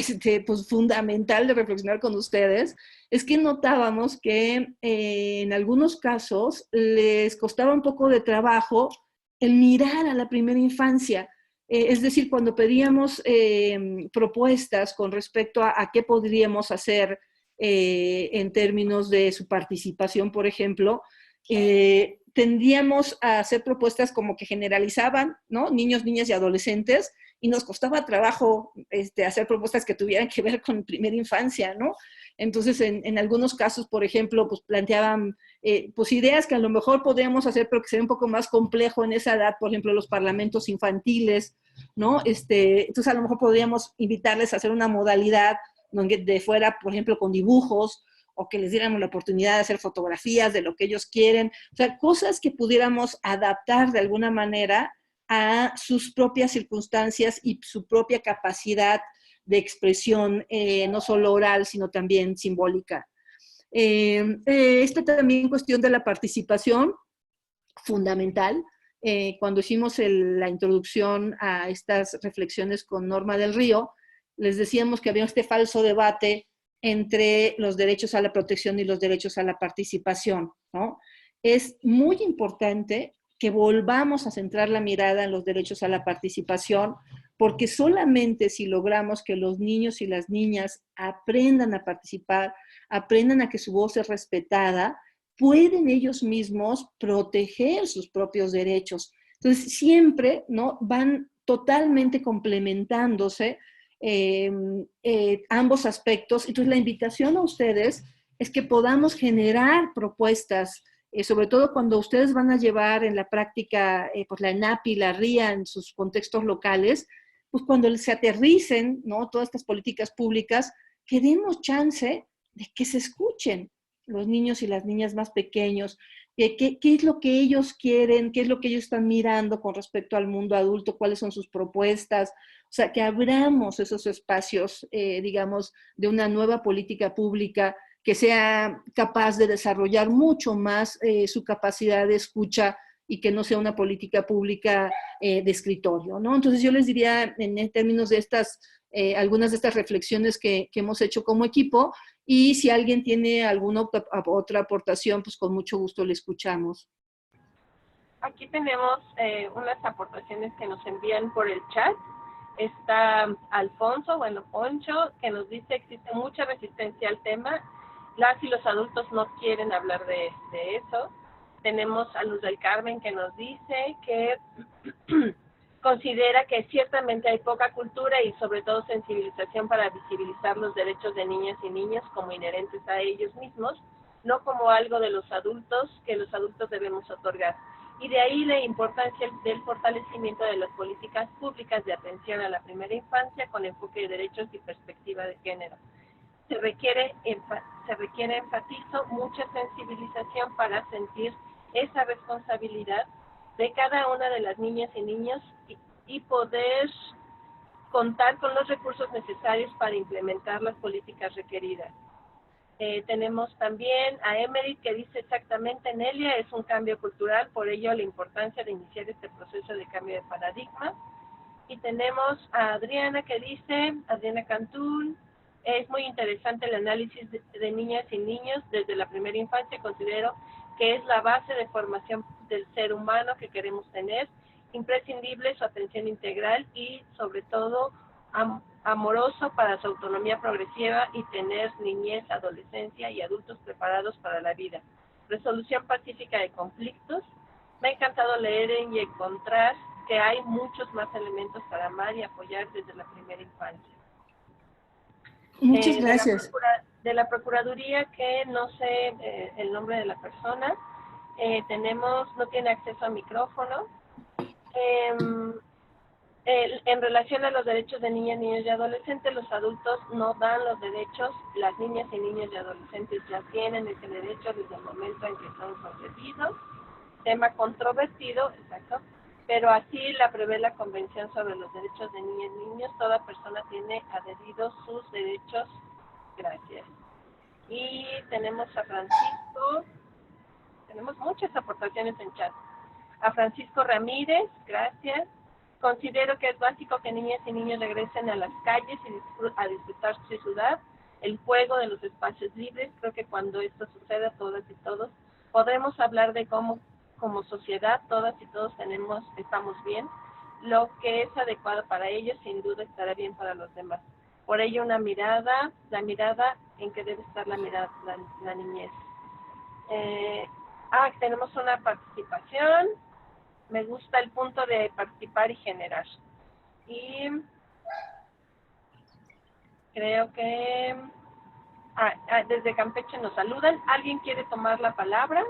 [SPEAKER 2] pues, fundamental de reflexionar con ustedes es que notábamos que en algunos casos les costaba un poco de trabajo el mirar a la primera infancia. Es decir, cuando pedíamos propuestas con respecto a qué podríamos hacer en términos de su participación, por ejemplo, tendíamos a hacer propuestas como que generalizaban, ¿no? Niños, niñas y adolescentes, y nos costaba trabajo hacer propuestas que tuvieran que ver con primera infancia, ¿no? Entonces, en algunos casos, por ejemplo, pues planteaban pues ideas que a lo mejor podríamos hacer, pero que sería un poco más complejo en esa edad, por ejemplo, los parlamentos infantiles, ¿no? Entonces, a lo mejor podríamos invitarles a hacer una modalidad donde fuera, por ejemplo, con dibujos, o que les diéramos la oportunidad de hacer fotografías de lo que ellos quieren, o sea, cosas que pudiéramos adaptar de alguna manera a sus propias circunstancias y su propia capacidad de expresión, no solo oral, sino también simbólica. También cuestión de la participación, fundamental. Cuando hicimos la introducción a estas reflexiones con Norma del Río, les decíamos que había este falso debate entre los derechos a la protección y los derechos a la participación, ¿no? Es muy importante que volvamos a centrar la mirada en los derechos a la participación, porque solamente si logramos que los niños y las niñas aprendan a participar, aprendan a que su voz es respetada, pueden ellos mismos proteger sus propios derechos. Entonces, siempre, ¿no?, van totalmente complementándose ambos aspectos. Entonces, la invitación a ustedes es que podamos generar propuestas, sobre todo cuando ustedes van a llevar en la práctica pues la ENAPI, la RIA en sus contextos locales, pues cuando se aterricen, ¿no?, todas estas políticas públicas, que demos chance de que se escuchen los niños y las niñas más pequeños, qué es lo que ellos quieren, qué es lo que ellos están mirando con respecto al mundo adulto, cuáles son sus propuestas, o sea, que abramos esos espacios, digamos, de una nueva política pública que sea capaz de desarrollar mucho más su capacidad de escucha y que no sea una política pública de escritorio, ¿no? Entonces yo les diría en términos de estas, algunas de estas reflexiones que hemos hecho como equipo, y si alguien tiene alguna otra aportación, pues con mucho gusto le escuchamos.
[SPEAKER 1] Aquí tenemos unas aportaciones que nos envían por el chat. Está Alfonso, bueno, Poncho, que nos dice que existe mucha resistencia al tema. Las y los adultos no quieren hablar de eso. Tenemos a Luz del Carmen, que nos dice que considera que ciertamente hay poca cultura y sobre todo sensibilización para visibilizar los derechos de niñas y niños como inherentes a ellos mismos, no como algo de los adultos que los adultos debemos otorgar. Y de ahí la importancia del fortalecimiento de las políticas públicas de atención a la primera infancia con enfoque de derechos y perspectiva de género. Se requiere, enfatizo, mucha sensibilización para sentir esa responsabilidad de cada una de las niñas y niños y poder contar con los recursos necesarios para implementar las políticas requeridas. Tenemos también a Emery, que dice exactamente, Nelia, es un cambio cultural, por ello la importancia de iniciar este proceso de cambio de paradigma. Y tenemos a Adriana, que dice, Adriana Cantún, es muy interesante el análisis de niñas y niños desde la primera infancia. Considero que es la base de formación del ser humano que queremos tener, imprescindible su atención integral y sobre todo amoroso para su autonomía progresiva y tener niñez, adolescencia y adultos preparados para la vida. Resolución pacífica de conflictos. Me ha encantado leer y encontrar que hay muchos más elementos para amar y apoyar desde la primera infancia.
[SPEAKER 2] Muchas gracias.
[SPEAKER 1] De la Procuraduría, que no sé el nombre de la persona, no tiene acceso a micrófono. En relación a los derechos de niñas, niños y adolescentes, los adultos no dan los derechos, las niñas y niños y adolescentes ya tienen ese derecho desde el momento en que son concebidos. Tema controvertido, exacto, pero así la prevé la Convención sobre los Derechos de Niñas y Niños. Toda persona tiene adheridos sus derechos. Gracias. Y tenemos a Francisco, tenemos muchas aportaciones en chat. A Francisco Ramírez, gracias. Considero que es básico que niñas y niños regresen a las calles y a disfrutar su ciudad, el juego de los espacios libres. Creo que cuando esto suceda, todas y todos podremos hablar de cómo como sociedad todas y todos estamos bien. Lo que es adecuado para ellos sin duda estará bien para los demás. Por ello la mirada en que debe estar la niñez. Tenemos una participación. Me gusta el punto de participar y generar. Y creo que desde Campeche nos saludan. ¿Alguien quiere tomar la palabra?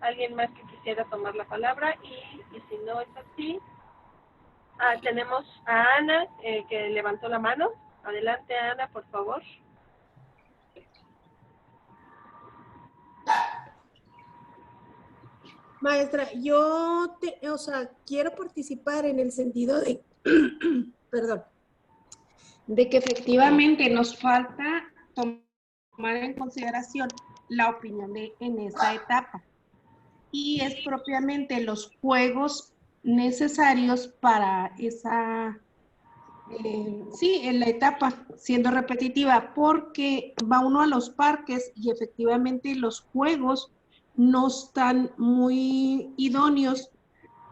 [SPEAKER 1] ¿Alguien más que quisiera tomar la palabra? Y si no es así, tenemos a Ana, que levantó la mano. Adelante, Ana, por favor.
[SPEAKER 6] Maestra, yo quiero participar en el sentido de, perdón, de que efectivamente nos falta tomar en consideración la opinión en esa etapa. Y es propiamente los juegos necesarios para esa, en la etapa, siendo repetitiva, porque va uno a los parques y efectivamente los juegos no están muy idóneos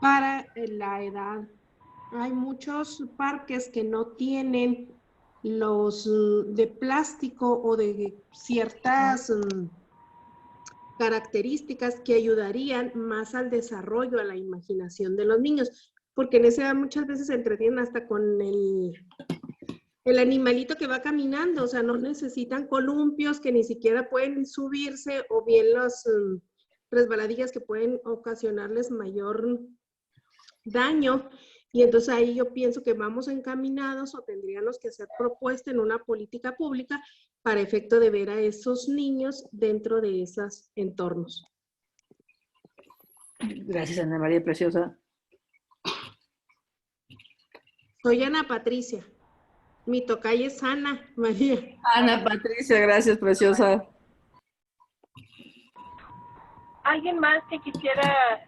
[SPEAKER 6] para la edad. Hay muchos parques que no tienen los de plástico o de ciertas características que ayudarían más al desarrollo, a la imaginación de los niños, porque en esa edad muchas veces se entretienen hasta con el animalito que va caminando, o sea, no necesitan columpios que ni siquiera pueden subirse, o bien las resbaladillas que pueden ocasionarles mayor daño. Y entonces ahí yo pienso que vamos encaminados o tendríamos que hacer propuesta en una política pública para efecto de ver a esos niños dentro de esos entornos.
[SPEAKER 2] Gracias, Ana María Preciosa.
[SPEAKER 6] Soy Ana Patricia. Mi tocaya es Ana, María.
[SPEAKER 2] Ana Patricia, gracias, preciosa.
[SPEAKER 1] ¿Alguien más que quisiera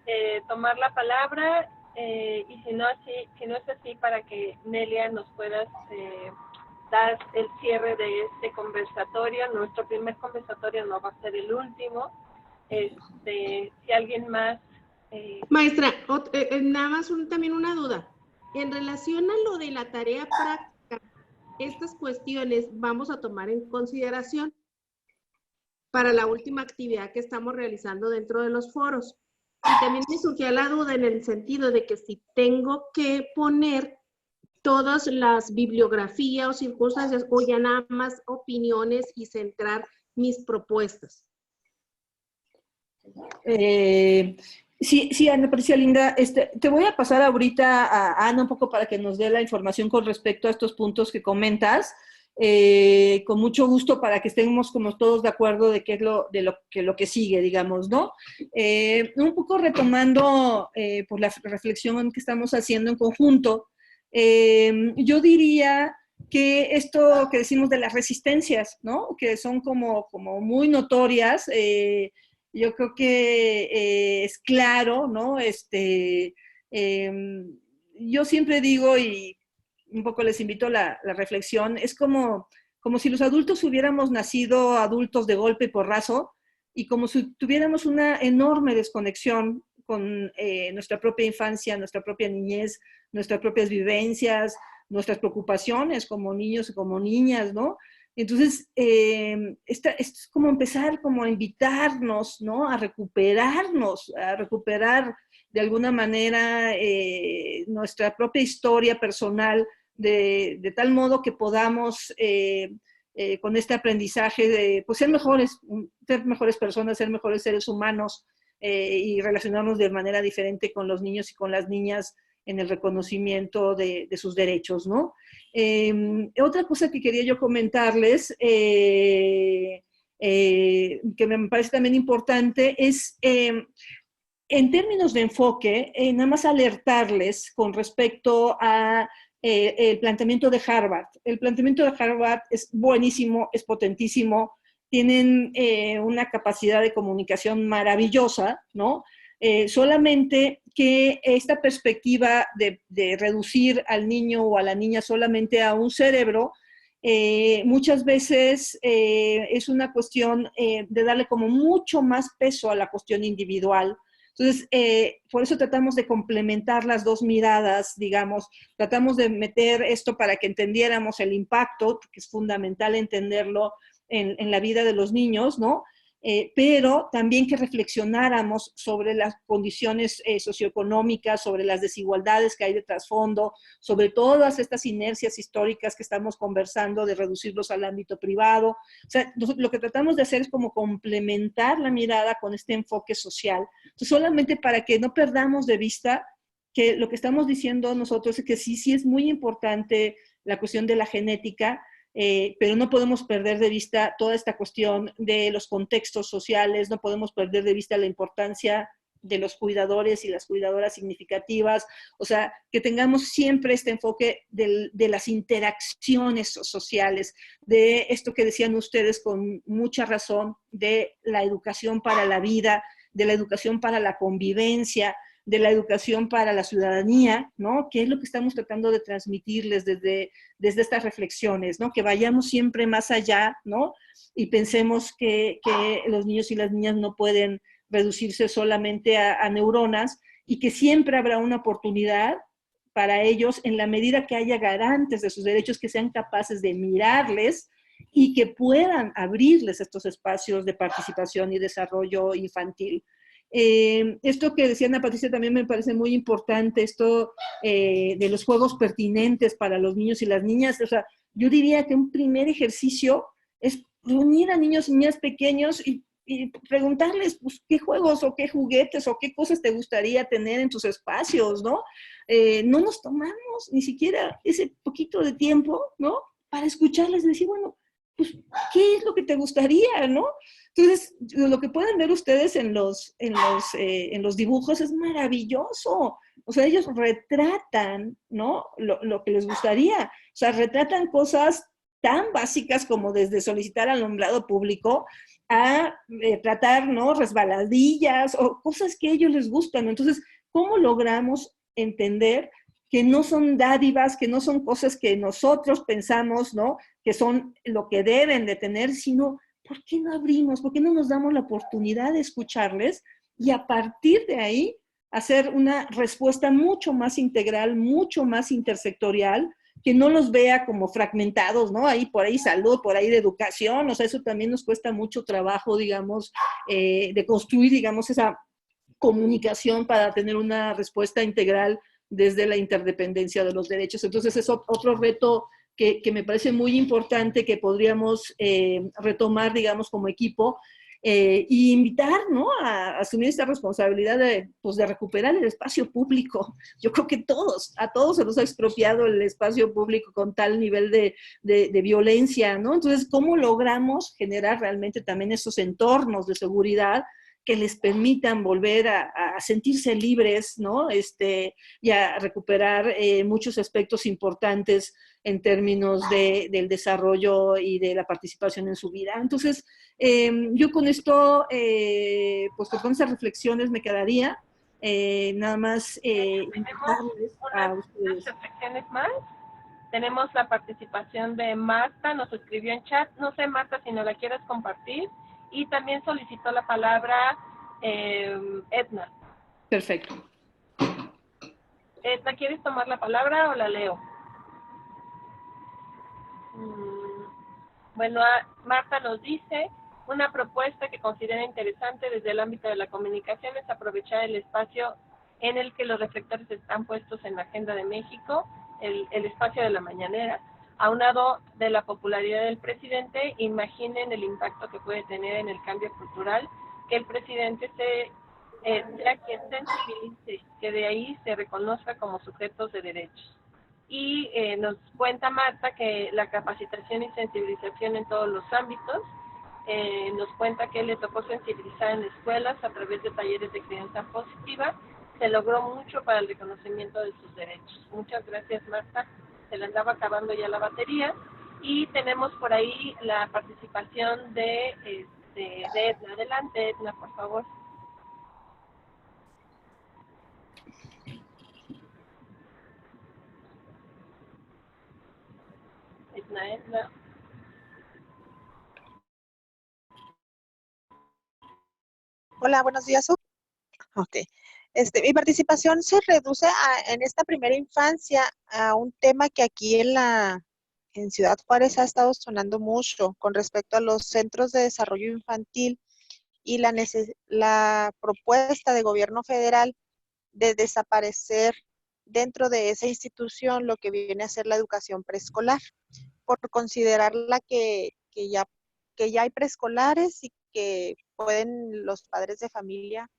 [SPEAKER 1] tomar la palabra? Y si no es así, para que Nelia nos puedas dar el cierre de este conversatorio. Nuestro primer conversatorio no va a ser el último. Si alguien más...
[SPEAKER 6] Maestra, nada más también una duda. En relación a lo de la tarea práctica, estas cuestiones vamos a tomar en consideración para la última actividad que estamos realizando dentro de los foros. Y también me surgió la duda en el sentido de que si tengo que poner todas las bibliografías o circunstancias o ya nada más opiniones y centrar mis propuestas.
[SPEAKER 2] Sí, Ana Patricia Linda, te voy a pasar ahorita a Ana un poco para que nos dé la información con respecto a estos puntos que comentas. Con mucho gusto para que estemos como todos de acuerdo de qué es lo que sigue, digamos, ¿no? Un poco retomando por la reflexión que estamos haciendo en conjunto, yo diría que esto que decimos de las resistencias, ¿no? Que son como muy notorias, yo creo que es claro, ¿no? Yo siempre digo, y un poco les invito a la reflexión, es como si los adultos hubiéramos nacido adultos de golpe y porrazo, y como si tuviéramos una enorme desconexión con nuestra propia infancia, nuestra propia niñez, nuestras propias vivencias, nuestras preocupaciones como niños y como niñas, ¿no? Entonces, es como empezar como a invitarnos, ¿no? A recuperar de alguna manera nuestra propia historia personal, de tal modo que podamos, con este aprendizaje, pues ser mejores personas, ser mejores seres humanos y relacionarnos de manera diferente con los niños y con las niñas en el reconocimiento de sus derechos, ¿no? Otra cosa que quería yo comentarles, que me parece también importante, es en términos de enfoque, nada más alertarles con respecto a el planteamiento de Harvard. El planteamiento de Harvard es buenísimo, es potentísimo, tienen una capacidad de comunicación maravillosa, ¿no? Solamente que esta perspectiva de reducir al niño o a la niña solamente a un cerebro, muchas veces es una cuestión de darle como mucho más peso a la cuestión individual. Entonces, por eso tratamos de complementar las dos miradas, digamos, tratamos de meter esto para que entendiéramos el impacto, porque es fundamental entenderlo en la vida de los niños, ¿no? Pero también que reflexionáramos sobre las condiciones socioeconómicas, sobre las desigualdades que hay de trasfondo, sobre todas estas inercias históricas que estamos conversando de reducirlos al ámbito privado. O sea, lo que tratamos de hacer es como complementar la mirada con este enfoque social. Entonces, solamente para que no perdamos de vista que lo que estamos diciendo nosotros es que sí es muy importante la cuestión de la genética, pero no podemos perder de vista toda esta cuestión de los contextos sociales, no podemos perder de vista la importancia de los cuidadores y las cuidadoras significativas, o sea, que tengamos siempre este enfoque de las interacciones sociales, de esto que decían ustedes con mucha razón, de la educación para la vida, de la educación para la convivencia, de la educación para la ciudadanía, ¿no? Que es lo que estamos tratando de transmitirles desde estas reflexiones, ¿no? Que vayamos siempre más allá, ¿no? Y pensemos que los niños y las niñas no pueden reducirse solamente a neuronas y que siempre habrá una oportunidad para ellos en la medida que haya garantes de sus derechos, que sean capaces de mirarles y que puedan abrirles estos espacios de participación y desarrollo infantil. Esto que decía Ana Patricia también me parece muy importante, esto de los juegos pertinentes para los niños y las niñas. O sea, yo diría que un primer ejercicio es reunir a niños y niñas pequeños y preguntarles pues, qué juegos o qué juguetes o qué cosas te gustaría tener en tus espacios, ¿no? No nos tomamos ni siquiera ese poquito de tiempo, ¿no? Para escucharles y decir, bueno, pues, ¿qué es lo que te gustaría, no? Entonces, lo que pueden ver ustedes en los dibujos es maravilloso. O sea, ellos retratan, ¿no? Lo que les gustaría. O sea, retratan cosas tan básicas como desde solicitar al alumbrado público a tratar, ¿no? Resbaladillas o cosas que a ellos les gustan. Entonces, ¿cómo logramos entender que no son dádivas, que no son cosas que nosotros pensamos, ¿no? Que son lo que deben de tener, sino, ¿por qué no abrimos? ¿Por qué no nos damos la oportunidad de escucharles? Y a partir de ahí, hacer una respuesta mucho más integral, mucho más intersectorial, que no los vea como fragmentados, ¿no? Ahí por ahí salud, por ahí de educación, o sea, eso también nos cuesta mucho trabajo, digamos, de construir, digamos, esa comunicación para tener una respuesta integral desde la interdependencia de los derechos. Entonces, es otro reto que me parece muy importante que podríamos retomar, digamos, como equipo, y invitar, ¿no?, a asumir esta responsabilidad pues, de recuperar el espacio público. Yo creo que a todos se nos ha expropiado el espacio público con tal nivel de violencia, ¿no? Entonces, ¿cómo logramos generar realmente también esos entornos de seguridad que les permitan volver a sentirse libres, ¿no? Y a recuperar muchos aspectos importantes en términos del desarrollo y de la participación en su vida. Entonces, yo con esto, pues con esas reflexiones me quedaría. Nada más invitarles a ustedes.
[SPEAKER 1] Unas reflexiones más. Tenemos la participación de Marta, nos escribió en chat. No sé, Marta, si no la quieres compartir. Y también solicitó la palabra Edna.
[SPEAKER 2] Perfecto.
[SPEAKER 1] Edna, ¿quieres tomar la palabra o la leo? Bueno, Marta nos dice, una propuesta que considera interesante desde el ámbito de la comunicación es aprovechar el espacio en el que los reflectores están puestos en la agenda de México, el espacio de la mañanera, aunado de la popularidad del presidente. Imaginen el impacto que puede tener en el cambio cultural que el presidente sea quien sensibilice, que de ahí se reconozca como sujetos de derechos. Y nos cuenta Marta que la capacitación y sensibilización en todos los ámbitos, nos cuenta que le tocó sensibilizar en escuelas a través de talleres de crianza positiva, se logró mucho para el reconocimiento de sus derechos. Muchas gracias, Marta, se le andaba acabando ya la batería. Y tenemos por ahí la participación de Edna. Adelante, Edna, por favor. Edna.
[SPEAKER 7] Hola, buenos días. Ok. Mi participación se reduce en esta primera infancia a un tema que aquí en Ciudad Juárez ha estado sonando mucho con respecto a los centros de desarrollo infantil y la propuesta de gobierno federal de desaparecer dentro de esa institución lo que viene a ser la educación preescolar, por considerarla que ya hay preescolares y que pueden los padres de familia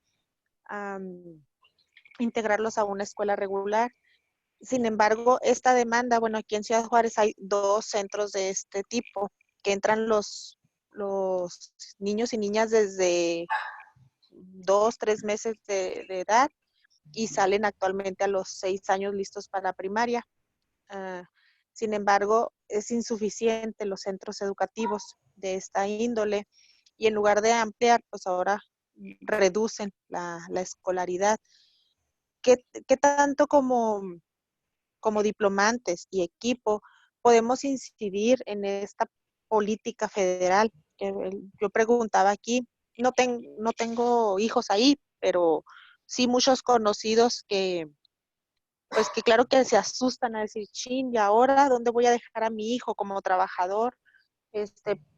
[SPEAKER 7] integrarlos a una escuela regular. Sin embargo, esta demanda, bueno, aquí en Ciudad Juárez hay 2 centros de este tipo, que entran los niños y niñas desde 2, 3 meses de edad y salen actualmente a los 6 años listos para primaria. Sin embargo, es insuficiente los centros educativos de esta índole y en lugar de ampliar, pues ahora reducen la escolaridad. ¿Qué tanto como diplomantes y equipo podemos incidir en esta política federal? Yo preguntaba aquí, no tengo hijos ahí, pero sí muchos conocidos que claro que se asustan a decir, chin, ¿y ahora dónde voy a dejar a mi hijo como trabajador?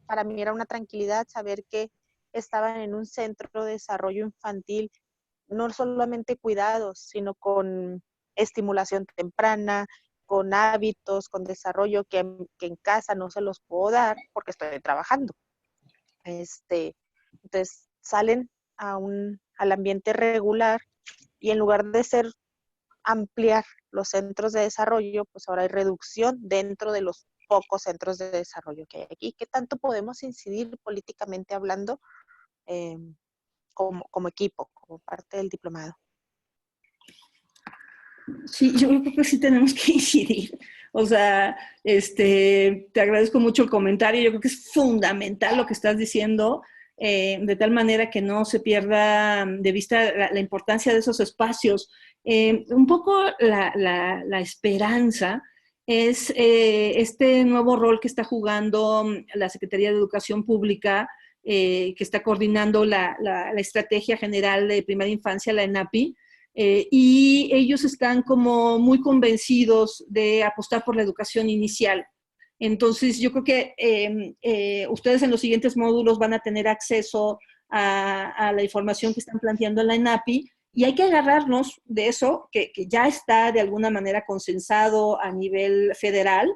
[SPEAKER 7] Para mí era una tranquilidad saber que estaban en un centro de desarrollo infantil, no solamente cuidados, sino con estimulación temprana, con hábitos, con desarrollo que en casa no se los puedo dar porque estoy trabajando. Entonces salen al ambiente regular y en lugar de ampliar los centros de desarrollo, pues ahora hay reducción dentro de los pocos centros de desarrollo que hay aquí. ¿Qué tanto podemos incidir políticamente hablando como equipo, como parte del diplomado?
[SPEAKER 2] Sí, yo creo que sí tenemos que incidir. O sea, te agradezco mucho el comentario. Yo creo que es fundamental lo que estás diciendo, de tal manera que no se pierda de vista la importancia de esos espacios. Un poco la esperanza es este nuevo rol que está jugando la Secretaría de Educación Pública, que está coordinando la Estrategia General de Primera Infancia, la ENAPI, y ellos están como muy convencidos de apostar por la educación inicial. Entonces, yo creo que ustedes en los siguientes módulos van a tener acceso a la información que están planteando en la ENAPI, y hay que agarrarnos de eso, que ya está de alguna manera consensado a nivel federal,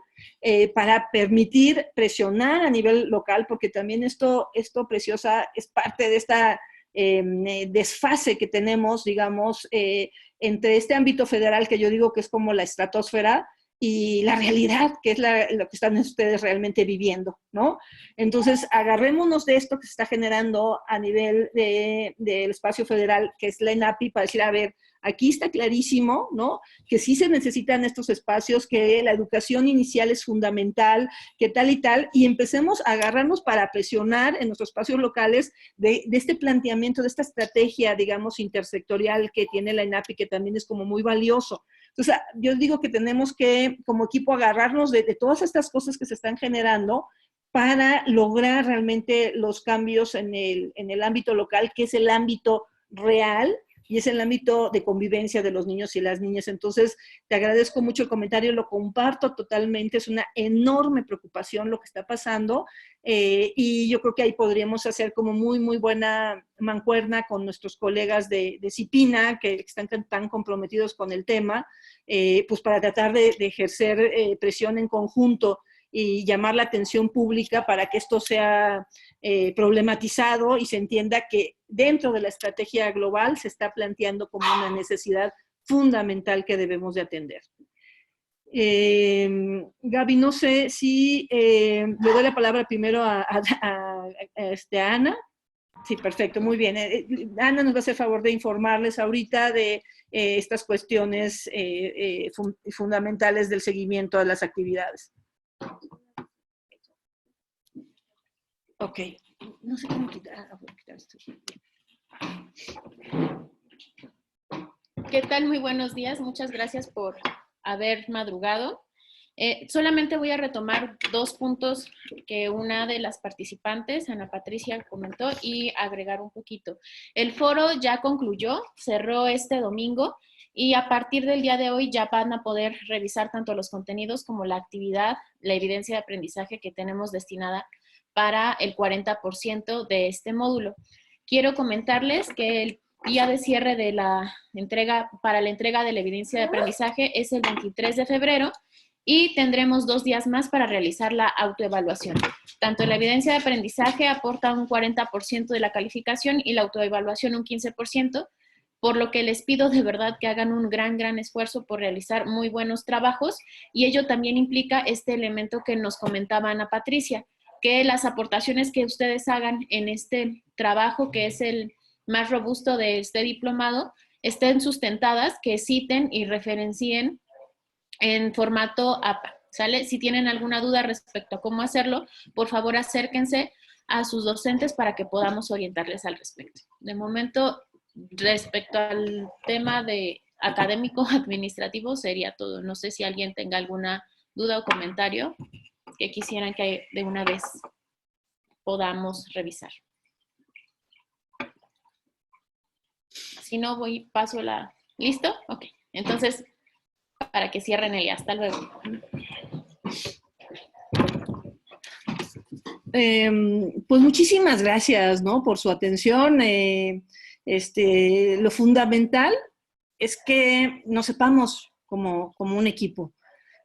[SPEAKER 2] para permitir presionar a nivel local, porque también esto, Preciosa, es parte de esta desfase que tenemos, digamos, entre este ámbito federal que yo digo que es como la estratosfera y la realidad, que es lo que están ustedes realmente viviendo, ¿no? Entonces, agarrémonos de esto que se está generando a nivel del espacio federal, que es la ENAPI, para decir, a ver, aquí está clarísimo, ¿no? Que sí se necesitan estos espacios, que la educación inicial es fundamental, que tal y tal, y empecemos a agarrarnos para presionar en nuestros espacios locales de este planteamiento, de esta estrategia, digamos, intersectorial que tiene la ENAPI, que también es como muy valioso. Entonces, yo digo que tenemos que, como equipo, agarrarnos de todas estas cosas que se están generando para lograr realmente los cambios en el ámbito local, que es el ámbito real y es el ámbito de convivencia de los niños y las niñas. Entonces, te agradezco mucho el comentario, lo comparto totalmente, es una enorme preocupación lo que está pasando, y yo creo que ahí podríamos hacer como muy, muy buena mancuerna con nuestros colegas de CIPINA, que están tan comprometidos con el tema, pues para tratar de ejercer presión en conjunto y llamar la atención pública para que esto sea problematizado y se entienda que dentro de la estrategia global se está planteando como una necesidad fundamental que debemos de atender. Gaby, no sé si le doy la palabra primero a Ana. Sí, perfecto, muy bien. Ana nos va a hacer favor de informarles ahorita de estas cuestiones fundamentales del seguimiento de las actividades. Ok, no sé cómo quitar esto.
[SPEAKER 8] ¿Qué tal? Muy buenos días. Muchas gracias por haber madrugado. Solamente voy a retomar 2 puntos que una de las participantes, Ana Patricia, comentó y agregar un poquito. El foro ya concluyó, cerró este domingo y a partir del día de hoy ya van a poder revisar tanto los contenidos como la actividad, la evidencia de aprendizaje que tenemos destinada para el 40% de este módulo. Quiero comentarles que el día de cierre de la entrega, para la entrega de la evidencia de aprendizaje es el 23 de febrero y tendremos 2 días más para realizar la autoevaluación. Tanto la evidencia de aprendizaje aporta un 40% de la calificación y la autoevaluación un 15%, por lo que les pido de verdad que hagan un gran esfuerzo por realizar muy buenos trabajos, y ello también implica este elemento que nos comentaba Ana Patricia, que las aportaciones que ustedes hagan en este trabajo, que es el más robusto de este diplomado, estén sustentadas, que citen y referencien en formato APA, ¿sale? Si tienen alguna duda respecto a cómo hacerlo, por favor acérquense a sus docentes para que podamos orientarles al respecto. De momento, respecto al tema de académico administrativo, sería todo. No sé si alguien tenga alguna duda o comentario que quisieran que de una vez podamos revisar. Si no, paso la... ¿Listo? Ok. Entonces, para que cierren el día. Hasta luego.
[SPEAKER 2] Pues muchísimas gracias, ¿no?, por su atención. Lo fundamental es que nos sepamos como un equipo.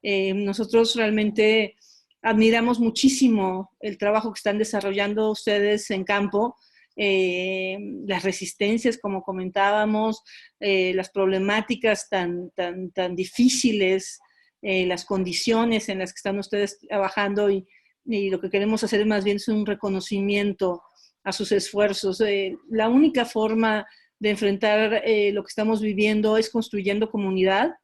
[SPEAKER 2] Nosotros realmente admiramos muchísimo el trabajo que están desarrollando ustedes en campo, las resistencias, como comentábamos, las problemáticas tan difíciles, las condiciones en las que están ustedes trabajando, y lo que queremos hacer más bien es un reconocimiento a sus esfuerzos. La única forma de enfrentar lo que estamos viviendo es construyendo comunidad,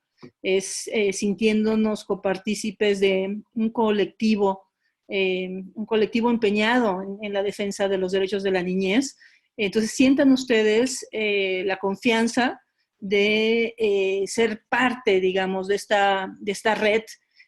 [SPEAKER 2] es sintiéndonos copartícipes de un colectivo empeñado en la defensa de los derechos de la niñez. Entonces, sientan ustedes la confianza de ser parte, digamos, de esta red,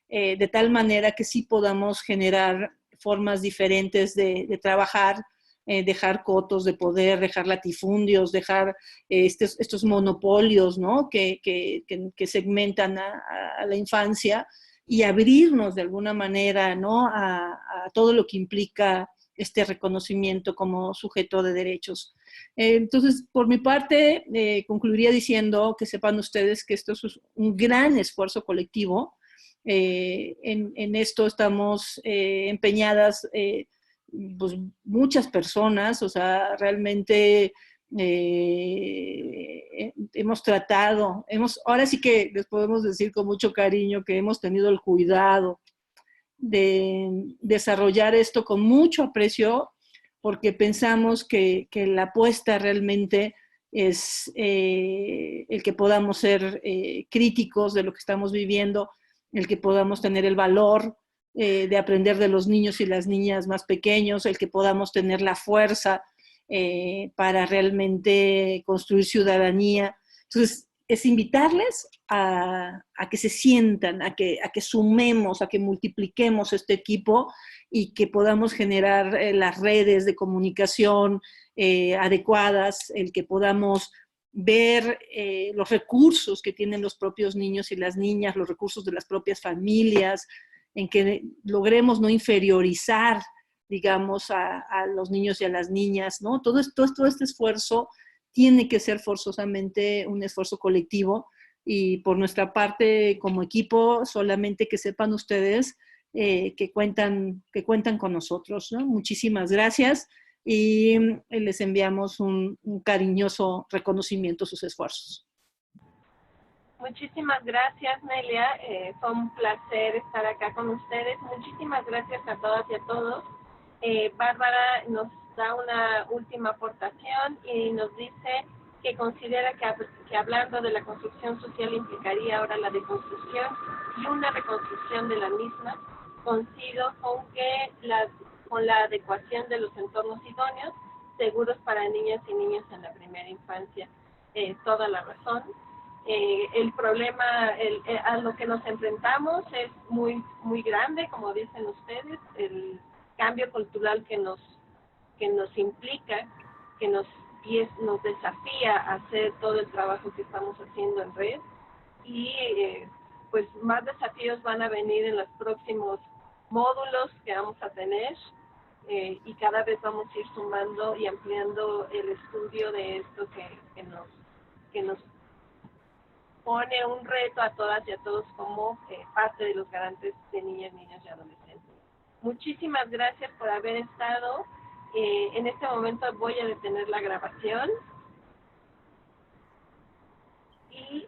[SPEAKER 2] de tal manera que sí podamos generar formas diferentes de trabajar, dejar cotos de poder, dejar latifundios, dejar estos monopolios, ¿no? que segmentan a la infancia, y abrirnos de alguna manera, ¿no? a todo lo que implica este reconocimiento como sujeto de derechos. Entonces, por mi parte, concluiría diciendo que sepan ustedes que esto es un gran esfuerzo colectivo. En esto estamos empeñadas pues, muchas personas, o sea, realmente hemos tratado, ahora sí que les podemos decir con mucho cariño que hemos tenido el cuidado de desarrollar esto con mucho aprecio, porque pensamos que la apuesta realmente es el que podamos ser críticos de lo que estamos viviendo, el que podamos tener el valor de aprender de los niños y las niñas más pequeños, el que podamos tener la fuerza para realmente construir ciudadanía. Entonces, es invitarles a que se sientan, a que sumemos, a que multipliquemos este equipo y que podamos generar las redes de comunicación adecuadas, el que podamos ver los recursos que tienen los propios niños y las niñas, los recursos de las propias familias, en que logremos no inferiorizar, digamos, a los niños y a las niñas, ¿no? Todo este esfuerzo tiene que ser forzosamente un esfuerzo colectivo, y por nuestra parte como equipo, solamente que sepan ustedes que cuentan con nosotros, ¿no? Muchísimas gracias, y les enviamos un cariñoso reconocimiento a sus esfuerzos.
[SPEAKER 1] Muchísimas gracias, Nelia. Fue un placer estar acá con ustedes. Muchísimas gracias a todas y a todos. Bárbara nos da una última aportación y nos dice que considera que hablando de la construcción social implicaría ahora la deconstrucción y una reconstrucción de la misma. Coincido con la adecuación de los entornos idóneos, seguros para niñas y niños en la primera infancia. Toda la razón. El problema a lo que nos enfrentamos es muy, muy grande, como dicen ustedes, el cambio cultural que nos implica, que nos desafía a hacer todo el trabajo que estamos haciendo en red, y pues más desafíos van a venir en los próximos módulos que vamos a tener, y cada vez vamos a ir sumando y ampliando el estudio de esto que nos pone un reto a todas y a todos como parte de los garantes de niñas, niños y adolescentes. Muchísimas gracias por haber estado. En este momento voy a detener la grabación y